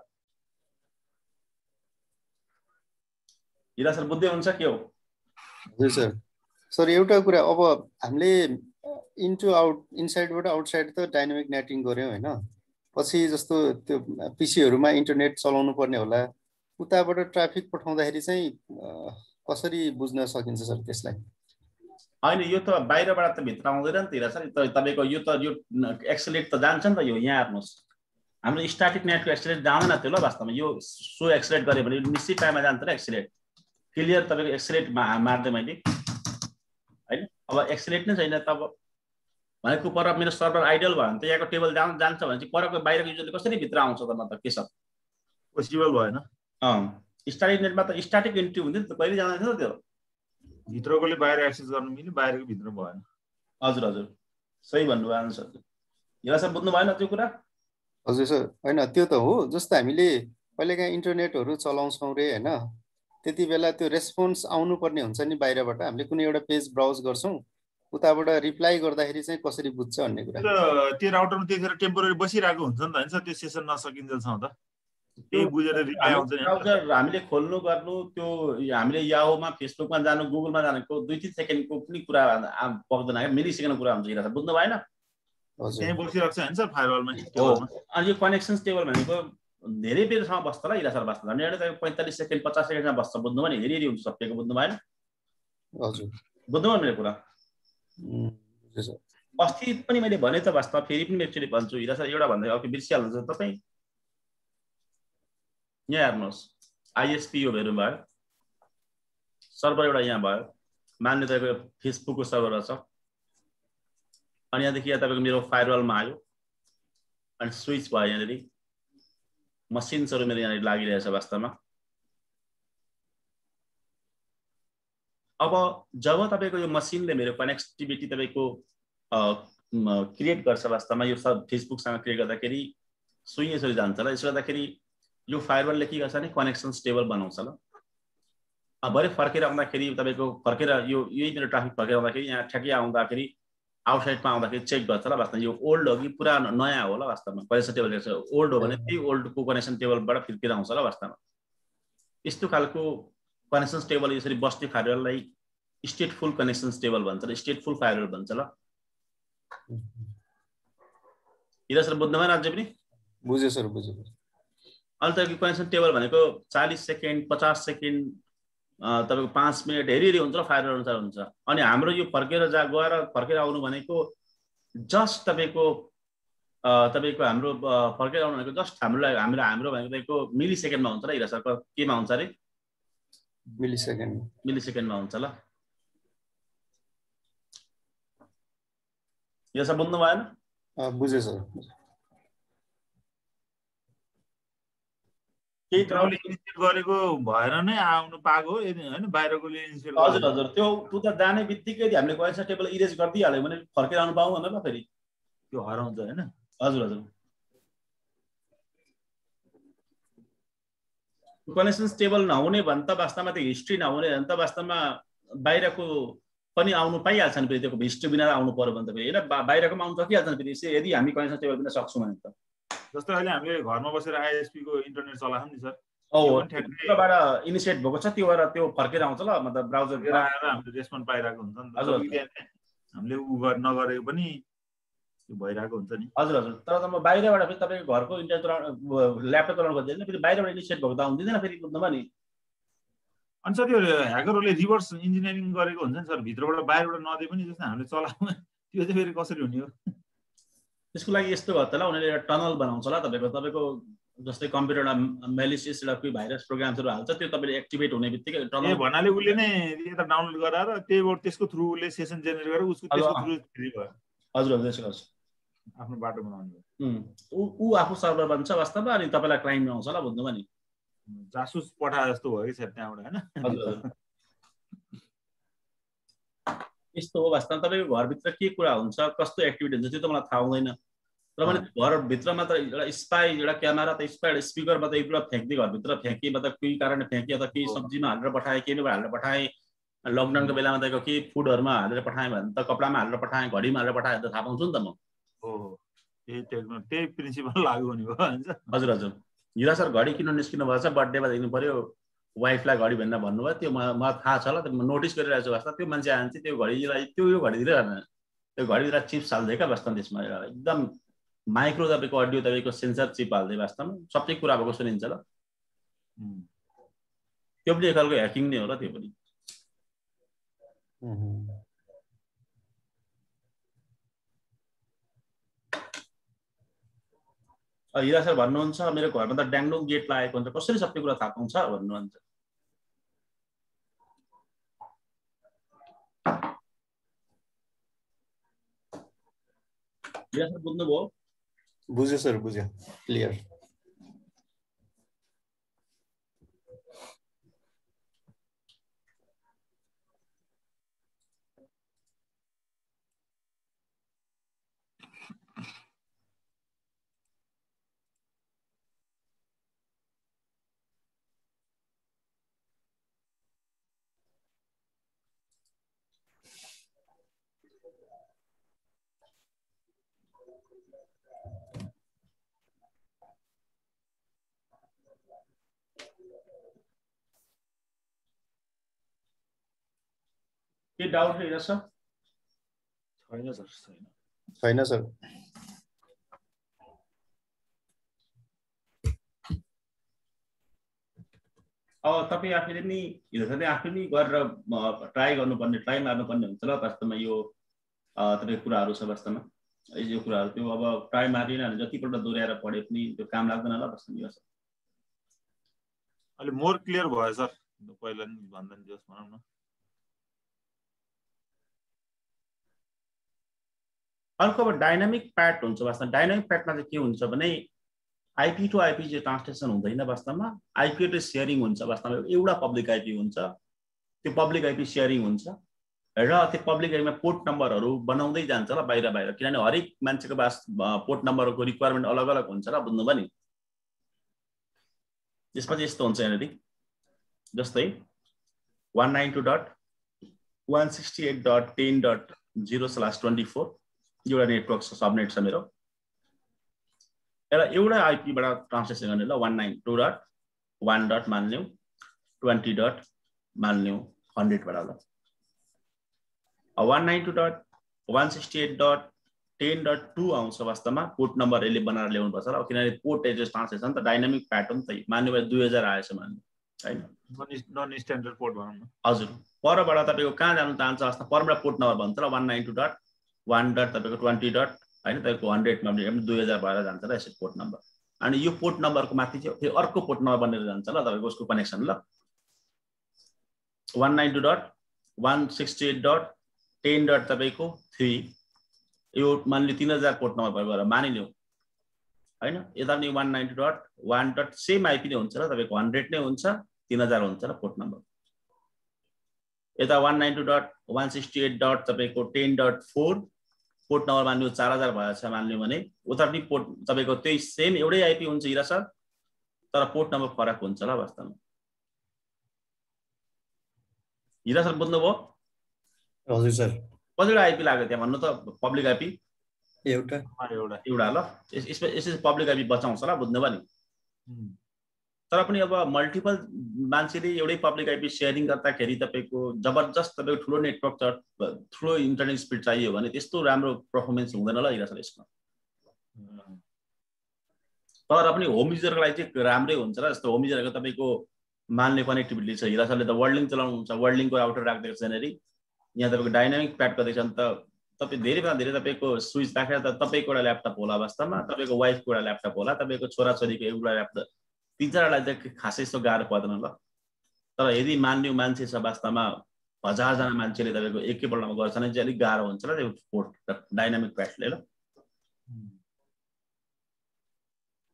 हिरा सर बुझ्दै हुन्छ के हो हजुर सर सर एउटा कुरा अब हामीले इन्टु आउट इनसाइडबाट आउटसाइड त डाइनामिक नेटिङ गर्यौं हैन पछि जस्तो त्यो पीसीहरुमा इन्टरनेट चलाउनु पर्ने होला उताबाट ट्राफिक पठाउँदाखेरि चाहिँ कसरी बुझ्न सकिन्छ सर त्यसलाई हैन यो त बाहिरबाट त भित्र आउँदैन नि त हिरा सर तपाईको यो त यो एक्सलेट त जान्छ नि त यो यहाँ हेर्नुस् हाम्रो स्ट्याटिक नेटको एक्सलेट जाँदैन त्यो ल वास्तवमा यो सो एक्सलेट गरे भने निश्चित टाइममा जान्छ र एक्सलेट क्लियर तपाईको एक्सलेट मार्दै मैले हैन अब एक्सलेट नै छैन तब भनेको पर मेरो सर्भर आइडल भयो भने त यहाँको टेबल जान्छ भने चाहिँ परको बाहिरको युजरले कसरी भित्र आउँछ त मतलब के छ पोसिबल भएन स्ट्याटिक नेटमा त स्ट्याटिक एन्ट्री हुन्थ्यो नि त कहिले जाँदैन थियो त्यो भित्रकोले बाहिर एक्सेस गर्न मिल्ने बाहिरको भित्र भएन हजुर हजुर सही भन्नुभयो आन्सर यहाँ सर बुझ्नु भएन त्यो कुरा हजुर सर हैन त्यो त हो जस्तो हामीले कहिलेकाहीँ इन्टरनेटहरु चलाउँछौं रे हैन त्यति बेला त्यो रेस्पोन्स आउनु पर्ने हुन्छ नि बाहिरबाट हामीले कुनै एउटा पेज ब्राउज गर्छौं उताबाट रिप्लाई गर्दाखेरि चाहिँ कसरी बुझ्छ भन्ने कुरा त्यो राउटरमा त्यतिखेर टेम्पोररी बसिरहेको हुन्छ नि त हैन सर त्यो सेसन नसकिन्जेलसम्म त त्यही बुझेर रिप्लाई आउँछ नि ब्राउजर हामीले खोल्नु गर्नु त्यो हामीले याहूमा फेसबुकमा जानु गुगलमा जानुको 2-3 सेकेन्डको पनि कुरा पर्दैन मिली सेकेन्डको कुरा हुन्छ हिरा सर बुझ्नु भएन त्यही बसिरहेको छ हैन सर फायरवलमा हो टेबलमा अनि यो कनेक्सन टेबल भनेको धेरै बेरसम्म बस्छ ल इरासर बस्छ झन् एउटा 45 सेकेन्ड 50 सेकेन्डमा बस्छ बुझ्नु भने हेरी हुन्छ सबैको बुझ्नु भएन हजुर बुझ्नु भयो मेरो कुरा बुझ्यो अस्ति पनि मैले भने त वास्तवमा फेरि पनि एकचोटि भन्छु इरासर एउटा भन्दै अघि बिर्सिहाल्नुहुन्छ तपाईँ यहाँ हेर्नुहोस् आइएसपी यो हेर्नु भयो सर्भर एउटा यहाँ भयो मान्ने तपाईँको फेसबुकको सर्भर छ अनि यहाँदेखि यहाँ तपाईँको मेरो फायरवलमा आयो अनि स्विच भयो यहाँनिर मसिन्सहरू मेरो यहाँनिर लागिरहेछ वास्तवमा अब जब तपाईँको यो मसिनले मेरो कनेक्टिभिटी तपाईँको क्रिएट गर्छ वास्तवमा यो सब फेसबुकसँग क्रिएट गर्दाखेरि सुई यसरी जान्छ ल यसो गर्दाखेरि यो फायरवलले के गर्छ भने कनेक्सन स्टेबल बनाउँछ ल भरे फर्केर आउँदाखेरि तपाईँको फर्केर यही मेरो ट्राफिक फर्केर आउँदाखेरि यहाँ ठ्याक्कै आउँदाखेरि आउटसाइडमा आउँदाखेरि चेक गर्छ ल वास्तवमा यो ओल्ड हो कि पुरा नयाँ हो ल वास्तवमा कनेक्सन टेबल हेर्छ ओल्ड हो भने त्यही ओल्डको कनेक्सन टेबलबाट फिर्केर आउँछ ल वास्तवमा यस्तो खालको कनेक्सन टेबल यसरी बस्ने फायरवललाई स्टेटफुल कनेक्सन टेबल भन्छ र स्टेटफुल फायरवल भन्छ ल इरा सर बुझ्नु भएन अझै पनि बुझ्यो सर बुझ्यो अहिले त कनेक्सन टेबल भनेको 40 सेकेन्ड 50 सेकेन्ड तपाईको 5 मिनेट हेरी हुन्छ र फायरवल अनुसार हुन्छ अनि हाम्रो यो फर्केर गएर फर्केर आउनु भनेको जस्ट तपाईको हाम्रो फर्केर आउनु भनेको जस्ट हाम्रो भनेको तपाईको मिली सेकेन्डमा हुन्छ ल इरा सर केमा हुन्छ रे मिली सेकेन्डमा हुन्छ ल यो सब बुझ्नु भएन बुझे सर केही क्रमले इनिसिएट गरेको भएर नै आउनु पाएको हैन बाहिरकोले इनिसिएट हजुर हजुर त्यो त जाने बित्तिकै हामीले कनेक्सन टेबल इरेज गरिदिहाल्यो भने फर्केर आउनु पाऊँ भनेर फेरि त्यो हराउँछ हैन हजुर हजुर कनेक्सन टेबल नहुने भने त वास्तवमा त्यो हिस्ट्री नहुने भने त वास्तवमा बाहिरको पनि आउनु पाइहाल्छ नि फेरि त्यो हिस्ट्री बिना आउनु पर्यो भने त फेरि हैन बाहिरकोमा आउनु सकिहाल्छ नि फेरि यदि हामी कनेक्सन टेबल बिना सक्छौँ भने त जस्तो अहिले हामीले घरमा बसेर आइएसपी को इन्टरनेट चलाछौँ नि सर त्यहाँबाट इनिसिएट भएको छ त्यो भएर त्यो फर्केर आउँछ ल मतलब ब्राउजरतिर आएर हामीले रेस्पोन्ड पाइरहेको हुन्छ नि त हामीले नगरेको पनि त्यो भइरहेको हुन्छ नि हजुर हजुर तर म बाहिरबाट फेरि तपाईँको घरको इन्टरनेट ल्यापटप चलाउनु खोज्दैन फेरि बाहिरबाट इनिसिएट भएको त आउँदैन फेरि बुझ्नुभयो नि अनि सर त्यो ह्याकरहरूले रिभर्स इन्जिनियरिङ गरेको हुन्छ नि सर भित्रबाट बाहिरबाट नदिए पनि जस्तो हामीले चलाउँ त्यो चाहिँ फेरि कसरी हुने हो त्यसको लागि यस्तो भयो त ल उनीहरूले एउटा टनल बनाउँछ ल तपाईँको जस्तै कम्प्युटरमा मेलिसियस एउटा कोही भाइरस प्रोग्रामहरू हाल्छ त्यो तपाईँले एक्टिभेट हुने बित्तिकै टनल भन्नाले उसले नै यता डाउनलोड गराएर त्यहीबाट त्यसको थ्रु उसले सेसन जेनेरेट गरेर उसको त्यसको थ्रु फ्री भयो हजुर हजुर त्यसको आफ्नो बाटो बनाउनु ऊ आफू सर्भर बन्छ वास्तवमा अनि तपाईँलाई क्लाइन्ट आउँछ ल बुझ्नुभयो नि जासुस पठा जस्तो भयो कि सर त्यहाँबाट हैन यस्तो हो वास्तवमा तपाईँको घरभित्र के कुरा हुन्छ कस्तो एक्टिभिटी हुन्छ त्यो त मलाई थाहा हुँदैन तर मैले घरभित्रमा त एउटा स्पाई एउटा क्यामेरा त स्पाई स्पिकरमा त एउटा फ्याँक्दै घरभित्र फ्याँके मतलब केही कारणले फ्याँके अथवा केही सब्जीमा हालेर पठाएँ केहीमा हालेर पठाएँ लकडाउनको बेलामा त केही फुडहरूमा हालेर पठाएँ भने त कपडामा हालेर पठाएँ घडीमा हालेर पठाएँ त थाहा पाउँछु नि त म त्यही प्रिन्सिपल लागु हुने भयो हजुर हजुर हिरा सर घडी किन निस्किनु भएको छ बर्थडेमा दिनु पर्यो वाइफलाई घडी भनेर भन्नुभयो त्यो मलाई थाहा छ ल म नोटिस गरिरहेको छु वास्तव त्यो मान्छे आन्छ त्यो घडीलाई यो घडीतिर त्यो घडीतिर चिप्स हाल्दै क्या वास्तवमा त्यसमा एकदम माइक्रो तपाईँको अडियो तपाईँको सेन्सर चिप हाल्दै वास्तवमा सबै कुरा भएको सुनिन्छ ल त्यो पनि एक खालको ह्याकिङ नै हो र त्यो पनि हिरा सर भन्नुहुन्छ मेरो घरमा त ड्याङडुङ गेट लागेको हुन्छ कसरी सबै कुरा थाहा पाउँछ भन्नुहुन्छ हिरा सर बुझ्नुभयो बुझ्यो सर बुझ्यो क्लियर के डाउट हिरा सर छैन सर छैन छैन सर। अब तपाईँ आफैले नि हिजो आफै नि गरेर ट्राई गर्नुपर्ने, ट्राई मार्नुपर्ने हुन्छ ल वास्तवमा यो तपाईँको कुराहरू छ वास्तवमा। यो कुराहरू त्यो अब ट्राई मारिन भने जतिपल्ट दोहोऱ्याएर पढे पनि त्यो काम लाग्दैन ल वास्तवमा यो। अलि मोर क्लियर भयो सर पहिला नि भन्दा नि जस भनौँ न। अर्को अब डाइनामिक प्याट हुन्छ वास्तवमा। डाइनामिक प्याटमा चाहिँ के हुन्छ भने आइपी टु आइपी चाहिँ ट्रान्सलेसन हुँदैन वास्तवमा, आइपी टु सेयरिङ हुन्छ वास्तवमा। एउटा पब्लिक आइपी हुन्छ, त्यो पब्लिक आइपी सेयरिङ हुन्छ र त्यो पब्लिक आइपीमा पोर्ट नम्बरहरू बनाउँदै जान्छ ल बाहिर बाहिर, किनभने हरेक मान्छेको पोर्ट नम्बरको रिक्वायरमेन्ट अलग अलग हुन्छ र बुझ्नुभयो नि। त्यसपछि यस्तो हुन्छ यहाँनिर जस्तै 192.168.10.0/24 एउटा नेटवर्क छ, सबनेट छ मेरो। एउटा आइपीबाट ट्रान्सलेसन गर्ने ल 192.1.20.100बाट ल 192.168.10.2 आउँछ वास्तवमा। पोर्ट नम्बर यसले बनाएर ल्याउनु पर्छ ल, किनभने पोर्ट एड्रेस ट्रान्सलेसन त डाइनामिक प्याटर्न त मान्नु भयो 2000 आएछ मान्नु हैन, नन स्ट्यान्डर्ड पोर्ट भनौँ न। हजुर परबाट तपाईको कहाँ जानु चाहन्छ वास्तवमा परबाट पोर्ट नम्बर भन्छ र 192.1. तपाईको 20. हैन तपाईको 100 मा 2000 भएर जान्छ र यसरी पोर्ट नम्बर। अनि यो पोर्ट नम्बरको माथि चाहिँ फेरि अर्को पोर्ट नम्बर बनेर जान्छ ल तपाईको उसको कनेक्सन ल 192.168.10. तपाईको 3 यो मानिलियो 3000 पोर्ट नम्बर भएर मानिलियो हैन। यता नि 192.1. सेम आइपी नै हुन्छ र तपाईको 100 नै हुन्छ, 3000 हुन्छ र पोर्ट नम्बर। यता 192.168. तपाईको 10.4 पोर्ट नम्बर मान्नु 4000 भएछ मान्नु भने उता पनि पोर्ट तपाईको त्यही सेम एउटै आइपी हुन्छ हिरा सर, तर पोर्ट नम्बर फरक हुन्छ ल वास्तवमा। हिरा सर बुझ्नुभयो? हजुर सर। कतिवटा आइपी लाग्यो त्यहाँ भन्नु त? पब्लिक आइपी एउटा ल। यसै पब्लिक आइपी बचाउँछ ल, बुझ्नुभयो नि। तर पनि अब मल्टिपल मान्छेले एउटै पब्लिक आइपी सेयरिङ गर्दाखेरि तपाईको जबरजस्त तपाईको ठुलो नेटवर्क छ, ठुलो इन्टरनेट स्पिड चाहियो भने त्यस्तो राम्रो पर्फर्मेन्स हुँदैन ल हिरा सर यसमा। तर पनि होम युजरको लागि चाहिँ राम्रै हुन्छ र। जस्तो होम युजरको तपाईको मान्ने कनेक्टिभिटी छ, हिरा सरले त वर्ल्ड लिङ्क चलाउनुहुन्छ, वर्ल्ड लिङ्कको आउटर राखिदिएको छ यहाँनिर। यहाँ तपाईँको डाइनामिक प्याट गर्दैछ नि त तपाईँ धेरैभन्दा धेरै तपाईँको स्विच राखेर त तपाईँको एउटा ल्यापटप होला वास्तवमा, तपाईँको वाइफको एउटा ल्यापटप होला, तपाईँको छोराछोरीको एउटा ल्यापटप, 3-4 त खासै यस्तो गाह्रो पर्दैन ल। तर यदि मान्ने मान्छे छ वास्तवमा 1000 जना मान्छेले तपाईँको एकैपल्टमा गर्छ भने चाहिँ अलिक गाह्रो हुन्छ ल त्यो पोर्ट डाइनामिक प्याटले ल।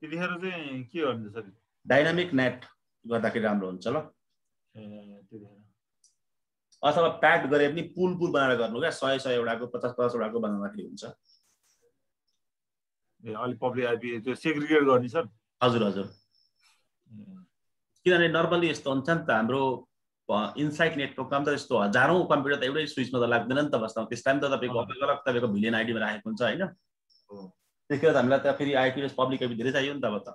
त्यतिखेर चाहिँ के गर्नु सर? डाइनामिक नेट गर्दाखेरि राम्रो हुन्छ ल। अथवा प्याड गरे पनि पुल बनाएर गर्नु क्या, 100 एउटाको 50 एउटाको बनाउँदाखेरि हुन्छ। अलि पब्लिक आइपी त्यो सेग्रिगेट गर्ने सर? हजुर हजुर, किनभने नर्मली यस्तो हुन्छ नि त हाम्रो इनसाइड नेटवर्कमा त यस्तो हजारौं कम्प्युटर त एउटै स्विचमा त लाग्दैन नि त वास्तवमा। त्यस टाइम त तपाईको अलग अलग तपाईको भिलियन आइडीमा राखेको हुन्छ हैन। त्यसले त हामीलाई त फेरि आइपी र पब्लिक आइपी धेरै चाहियो नि त अब त।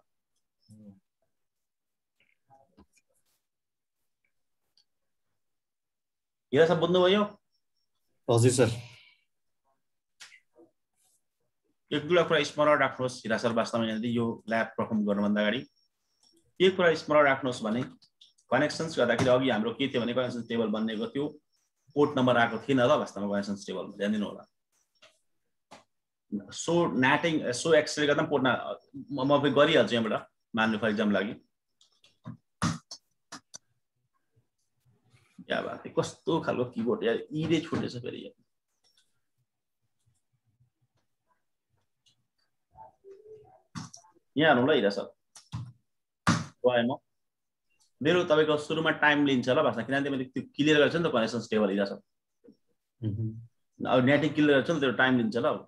हिरा सब बुझ्नुभयो? हजुर सर। एक दुईवटा कुरा स्मरण राख्नुहोस् हिरा सर वास्तवमा यदि यो ल्याब पर्फर्म गर्नुभन्दा अगाडि एक कुरा स्मरण राख्नुहोस् भने कनेक्सन्स गर्दाखेरि अघि हाम्रो के थियो भने कनेक्सन टेबल बनेको थियो, पोर्ट नम्बर आएको थिएन ल वास्तवमा कनेक्सन टेबलमा, ध्यान दिनु होला। सो नेटिङ सो एक्सरे गर्दा पोर्ट म फेरि गरिहाल्छु यहाँबाट मान्नु फर इक्जाम्पल लागि। या बात कस्तो खालको किबोर्ड यार, इले छुटेछ फेरि यहाँ। यहाँ हेर्नु ल हिरा सर, गएँ म। मेरो तपाईको सुरुमा टाइम लिन्छ ल भाषा, किनभने मैले त्यो क्लियर गर्छु नि त कनेक्सन्स टेबल हिरा सर। अब नेटिङ क्लियर गर्छु नि त्यो टाइम लिन्छ ल।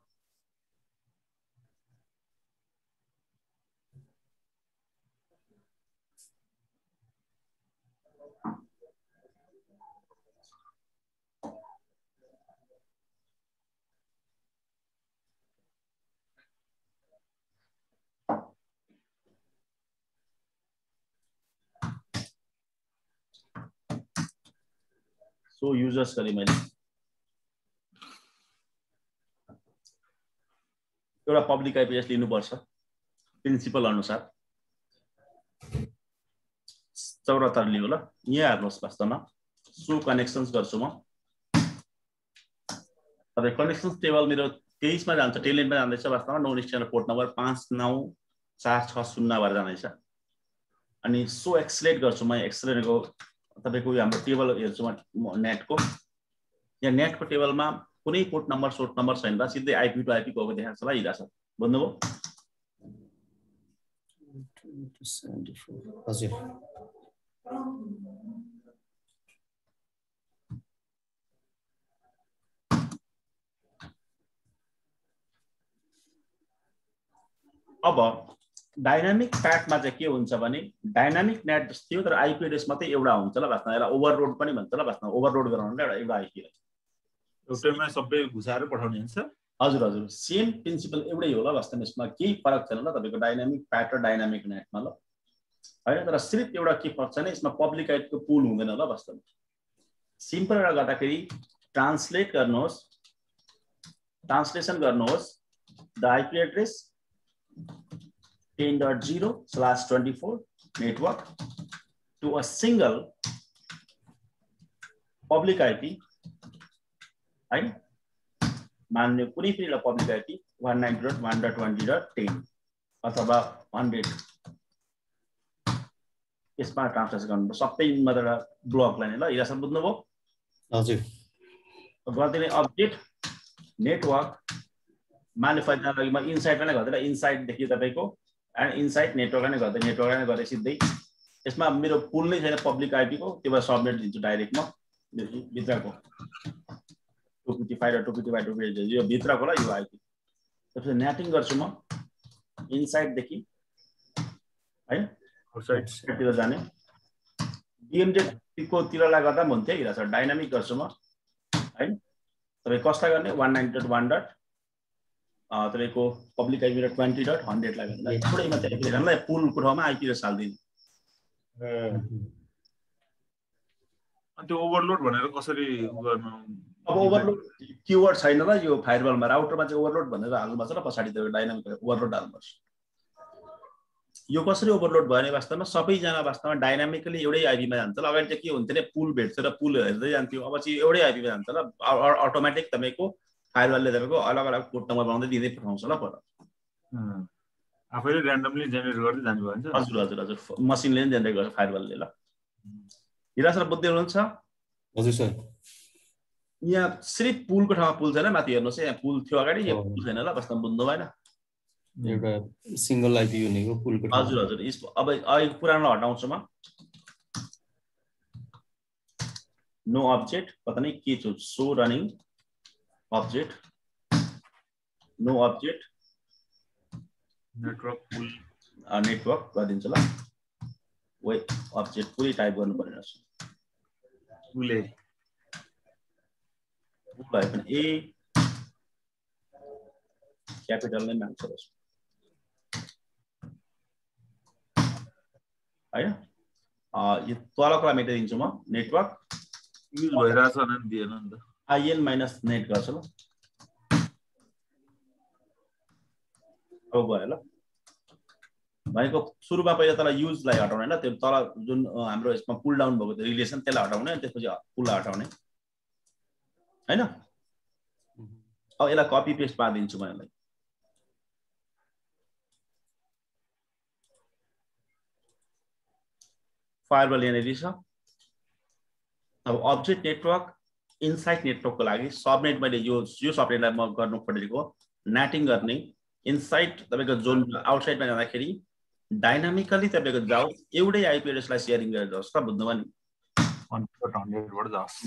सो युजर्स गरी मैले एउटा पब्लिक आइपी एड्रेस लिनुपर्छ प्रिन्सिपल अनुसार 74 लियो ल यहाँ हेर्नुहोस् वास्तवमा सो कनेक्सन्स गर्छु म तपाईँ कनेक्सन्स टेबल मेरो 23 मा जान्छ टेल एन्डमा जाँदैछ वास्तवमा नोन एक्सटर्नल पोर्ट नम्बर 59460 भएर जाँदैछ अनि सो एक्सलेट गर्छु म एक्सलेटको तपाईको हाम्रो टेबल हेर्छु म नेटको यहाँ नेटको टेबलमा कुनै पोर्ट नम्बर सोर्ट नम्बर छैन र सिधै आइपी टु आइपी को देखाएको छ ल हिराछ बुझ्नुभयो हजुर अब डाइनामिक प्याटमा चाहिँ के हुन्छ भने डाइनामिक नेट थियो तर आइपी एड्रेस मात्रै एउटा हुन्छ ल वास्तवमा यसलाई ओभरलोड पनि भन्छ ल वास्तवमा ओभरलोड गराउनु एउटा आइपी एउटैमा सबै घुसाएर पठाउने हुन्छ हजुर हजुर सेम प्रिन्सिपल एउटै हो ल वास्तवमा यसमा केही फरक छैन ल तपाईको डाइनामिक प्याट र डाइनामिक नेटमा ल हैन तर सिर्फ एउटा के फरक छैन यसमा पब्लिक आइपीको पुल हुँदैन ल वास्तवमा सिम्पल एउटा गर्दाखेरि ट्रान्सलेट गर्नुहोस् ट्रान्सलेसन गर्नुहोस् the IP address 10.0/24 network to a single public IP हैन मान्ने कुनै पनि एउटा पब्लिक आइपी 192.1.20.10 अथवा 100 यसमा ट्रान्सलेट गर्नु सबै मतलब ब्लकलाई नै ल हिरासम्म बुझ्नुभयो हजुर गर्दिने अपडेट नेटवर्क मानिफाइ गर्न लागि म इनसाइड नै गर्दैन इनसाइड देखि तपाईको एन्ड इनसाइड नेटवर्क नै गर्दै नेटवर्क नै गर्दै सिधै यसमा मेरो पुल नै छैन पब्लिक आइपी को त्यो भएर सबनेट दिन्छु डाइरेक्ट म भित्रको 255 र 255 यो भित्रको ल यो आइपी त्यसपछि नेटिङ गर्छु म इनसाइड देखि है आउटसाइड तिर जाने डीएमजेड को तिरलाई गर्दा पनि हुन्थ्यो हिरा सर डाइनामिक गर्छु म है तपाई कसलाई गर्ने 192.1. तपाईको पब्लिक आइपी र 20.100 लाई गर्दा थोरै मात्रै आइपी हेर्नलाई पुलको ठाउँमा आइपी एड्रेस हाल्दिनु अनि त्यो ओभरलोड भनेर कसरी गर्नु अब ओभरलोड कीवर्ड छैन र यो फायरवलमा राउटरमा चाहिँ ओभरलोड भनेर हाल्नुपर्छ र पछाडी त्यो डाइनामिक ओभरलोड हाल्नुपर्छ यो कसरी ओभरलोड भयो भने वास्तवमा सबैजना वास्तवमा डाइनामिकली एउटै आइपीमा जान्छ ल अगाडि चाहिँ के हुन्थ्यो भने पुल भेट्छ र पुल हेर्दै जान्थ्यो अब चाहिँ एउटै आइपीमा जान्छ ल अटोमेटिक तपाईको फायरवलले तपाईको अलग अलग पोर्ट नम्बर बनाउँदै दिँदै पठाउँछ ल पर आफैले र्यान्डमली जेनेरेट गर्दै जानु भन्छ हजुर हजुर हजुर मसिनले नै जेनेरेट गर्छ फायरवलले ल हिरा सर बुझ्दै हुनुहुन्छ हजुर सर यहाँ सिर्फ पुलको ठाउँमा पुल छैन माथि हेर्नुहोस् यहाँ पुल थियो अगाडि यहाँ पुल छैन ल वास्तवमा बुझ्नु भएन एउटा सिंगल आइपी हुनेको पुलको हजुर हजुर अब अहिले पुरानो हटाउँछु म नो अब्जेक्ट पता नै के छ सो running object no object network pool network गरिदिन्छु ल वेट अब्जेक्ट पुरै टाइप गर्नु पर्ने रहेछ पुले पुल पनि ए क्यापिटल नै माग्छ रहेछ हैन यो तलको मेटाइदिन्छु म नेटवर्क युज भइराछ नि दिएन नि त IN माइनस नेट गर्छ ल अब भयो ल भनेको सुरुमा पहिला तल युजलाई हटाउने ल त्यो तल जुन हाम्रो यसमा पुल डाउन भएको त्यो रिलेसन त्यसलाई हटाउने त्यसपछि पुललाई हटाउने हैन अब यसलाई कपी पेस्ट पारिदिन्छु म यसलाई फायरवल यहाँनिर छ अब अब्जेक्ट नेटवर्क इनसाइड नेटवर्कको लागि सबनेट मैले यो सबनेटलाई म गर्नु परेको नेटिङ गर्ने इनसाइड तपाईको जोन आउटसाइडमा जाँदाखेरि डाइनामिकली तपाईको जाओ एउटै आइपी एड्रेसलाई शेयरिङ गरेर जाओस् त बुझ्नु भयो नि 100 बाट जाओस्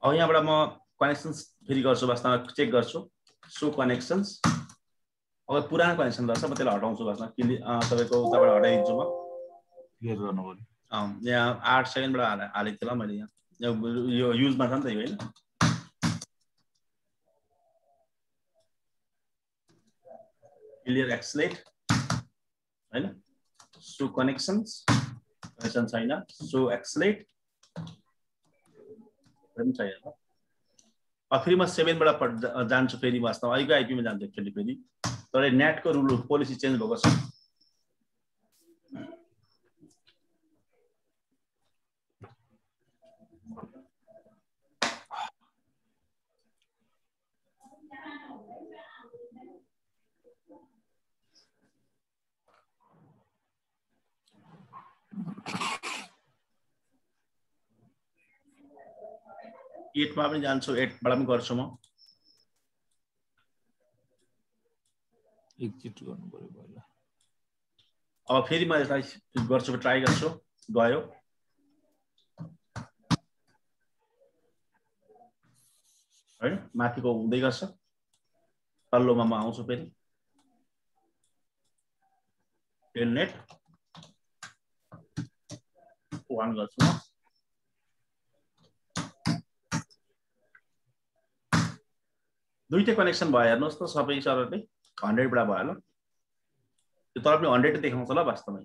अब यहाँबाट म कनेक्सन्स फेरि गर्छु वास्तवमा चेक गर्छु सो कनेक्सन्स अब पुरानो कनेक्सन रहेछ म त्यसलाई हटाउँछु वास्तवमा तपाईको उताबाट हटाइदिन्छु म क्लियर गर्नु पर्यो यहाँ 8 सेकेन्डबाट हालेको थिएँ ल मैले यहाँ यो युजमा छ नि त यो हैन क्लियर एक्सलेट हैन सो कनेक्सन्स कनेक्सन छैन सो एक्सलेट पनि छैन फेरि म 7 बाट जान्छु फेरि वास्तवमा अहिलेको आइपीमा जान्छु एक्चुअली फेरि तर नेटको रुल पोलिसी चेन्ज भएको छ एटमा पनि जान्छु 8 बाट पनि गर्छु म एक्जिट गर्नु पर्यो पहिला अब फेरि म यसलाई गर्छु ट्राई गर्छु गयो हैन माथिको हुँदै गर्छ तल्लोमा म आउँछु फेरि टेलनेट 1 गर्छु म दुईटै कनेक्सन भयो हेर्नुहोस् त सबै सर्भरले 100 बाट भयो ल त्यो तर पनि 100 देखाउँछ ल वास्तवमा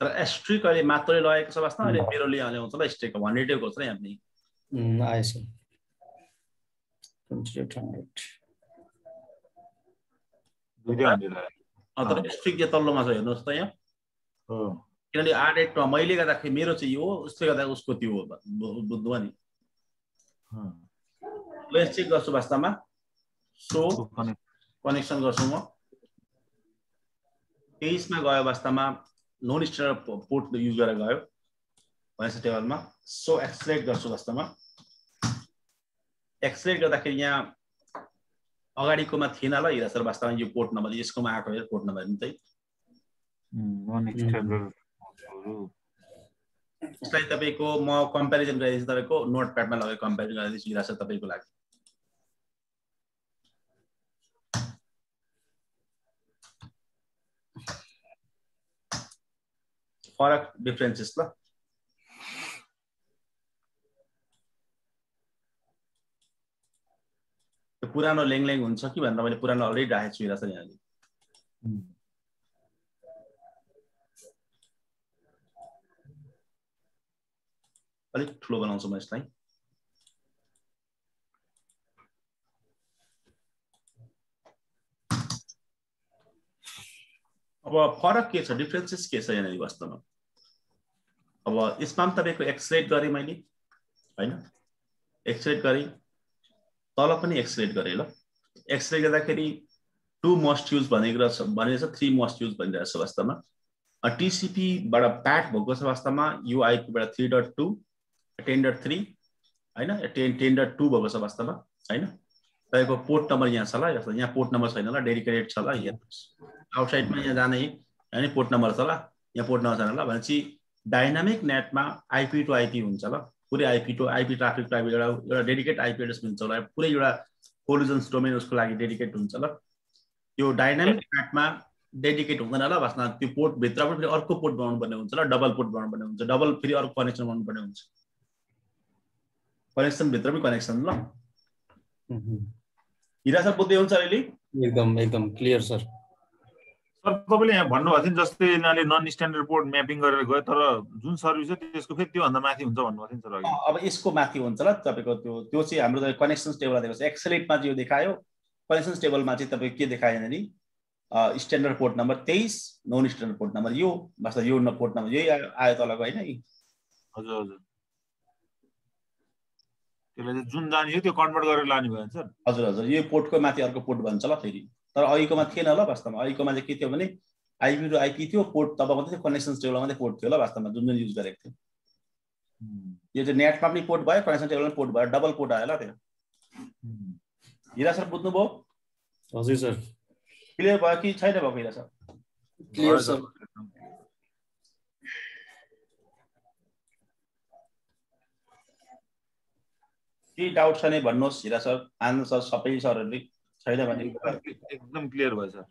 तर एस्ट्रिक अहिले मात्रै लगेको छ वास्तवमा अहिले मेरो ल्याउँछ ल स्ट्रिक 100 को छ यहाँ पनि आएछ 2800 तर स्ट्रिक चाहिँ तल्लोमा छ हेर्नुहोस् त यहाँ किनभने 8 मा मैले गर्दाखेरि मेरो चाहिँ यो उसले गर्दा उसको त्यो हो बुझ्नुभयो नि लेट्स चेक गर्छु वास्तवमा सो कनेक्सन गर्छु म 23 मा गयो वास्तवमा नन स्ट्यान्डर्ड पोर्ट युज गरेर गयो भनेपछि टेबलमा सो एक्सलेट गर्छु वास्तवमा एक्सलेट गर्दाखेरि यहाँ अगाडिकोमा थिएन ल हिरा सर वास्तवमा यो पोर्ट नम्बर यसकोमा आएको हो पोर्ट नम्बर नि चाहिँ यसलाई तपाईको म कम्प्यारिजन गरिदिन्छु तपाईको नोटप्याडमा लगेर कम्प्यारिजन गरिदिन्छु हिरा सर तपाईको लागि फरक डिफरेन्सेस ल पुरानो लेङ हुन्छ कि भनेर मैले पुरानो अलरेडी राखेको छु हिरा सर यहाँले अलिक ठुलो बनाउँछु म यसलाई अब फरक के छ डिफरेन्सेस के छ यहाँ वास्तवमा अब यसमा पनि तपाईको एक्सलेट गरे मैले हैन एक्सलेट गरे तल पनि एक्सलेट गरे ल एक्सलेट गर्दाखेरि 2 मस्ट युज भनेको छ 3 मस्ट युज भनिरहेछ वास्तवमा टीसीपी बाट प्याट भएको छ वास्तवमा यो आईपी बाट 3.2 10.3 हैन 10.2 भएको छ वास्तवमा हैन तपाईको पोर्ट नम्बर यहाँ छ ल यहाँ पोर्ट नम्बर छैन ल डेडिकेटेड छ ल हेर्नुस् आउटसाइडमा यहाँ जाने हैन पोर्ट नम्बर छ ल यहाँ पोर्ट नम्बर छैन ल भनेपछि डायनामिक नेटमा आईपी टु आईपी हुन्छ ल पुरै IP to IP traffic type एउटा डेडिकेटेड आईपी एड्रेस हुन्छ ल पुरै एउटा कोलिजन्स डोमेन उसको लागि डेडिकेट हुन्छ ल यो डायनामिक नेटमा डेडिकेट हुँदैन ल वास्तवमा त्यो पोर्ट भित्र पनि फेरि अर्को पोर्ट बनाउनु पर्ने हुन्छ ल डबल पोर्ट बनाउनु पर्ने हुन्छ डबल फेरि अर्को कनेक्सन बनाउनु पर्ने हुन्छ कनेक्सन भित्र पनि कनेक्सन ल हिरा सर बुझ्दै हुन्छ अहिले एकदम क्लियर सर सर तपाईले यहाँ भन्नुभएको थियो जस्तै यिनीहरूले नन स्ट्यान्डर्ड पोर्ट म्यापिङ गरेर गयो तर जुन सर्भिस हो त्यसको फेरि त्यो भन्दा माथि हुन्छ भन्नुभएको थियो सर अघि अब यसको माथि हुन्छ ल तपाईको त्यो चाहिँ हाम्रो कनेक्सन्स टेबलमा दिएको छ एक्सेलेटमा चाहिँ यो देखायो कनेक्सन्स टेबलमा चाहिँ तपाईको के देखायो नि standard port number 23 non standard port number यो वास्तव यो पोर्ट नम्बर यही आयो तलको हैन हजुर त्यसले जुन जाने हो त्यो कन्भर्ट गरेर लाने भयो सर हजुर यो पोर्टको माथि अर्को पोर्ट भन्छ ल फेरि तर अहिलेकोमा थिएन ल वास्तवमा अहिलेकोमा चाहिँ के थियो भने आईपी टु आईपी थियो पोर्ट तब मात्रै कनेक्सन्स टेबलमा मात्रै पोर्ट थियो ल वास्तवमा जुन युज गरेको थियो यो चाहिँ नेटमा पनि पोर्ट भयो कनेक्सन टेबलमा पोर्ट भयो डबल पोर्ट आयो ल त्यो हिरा सर बुझ्नुभयो हजुर सर क्लियर भयो कि छैन भएको हिरा सर क्लियर सर के डाउट छ नि भन्नुहोस् हिरा सर आन्सर सबै सरहरुले छैन भने एकदम क्लियर भयो सर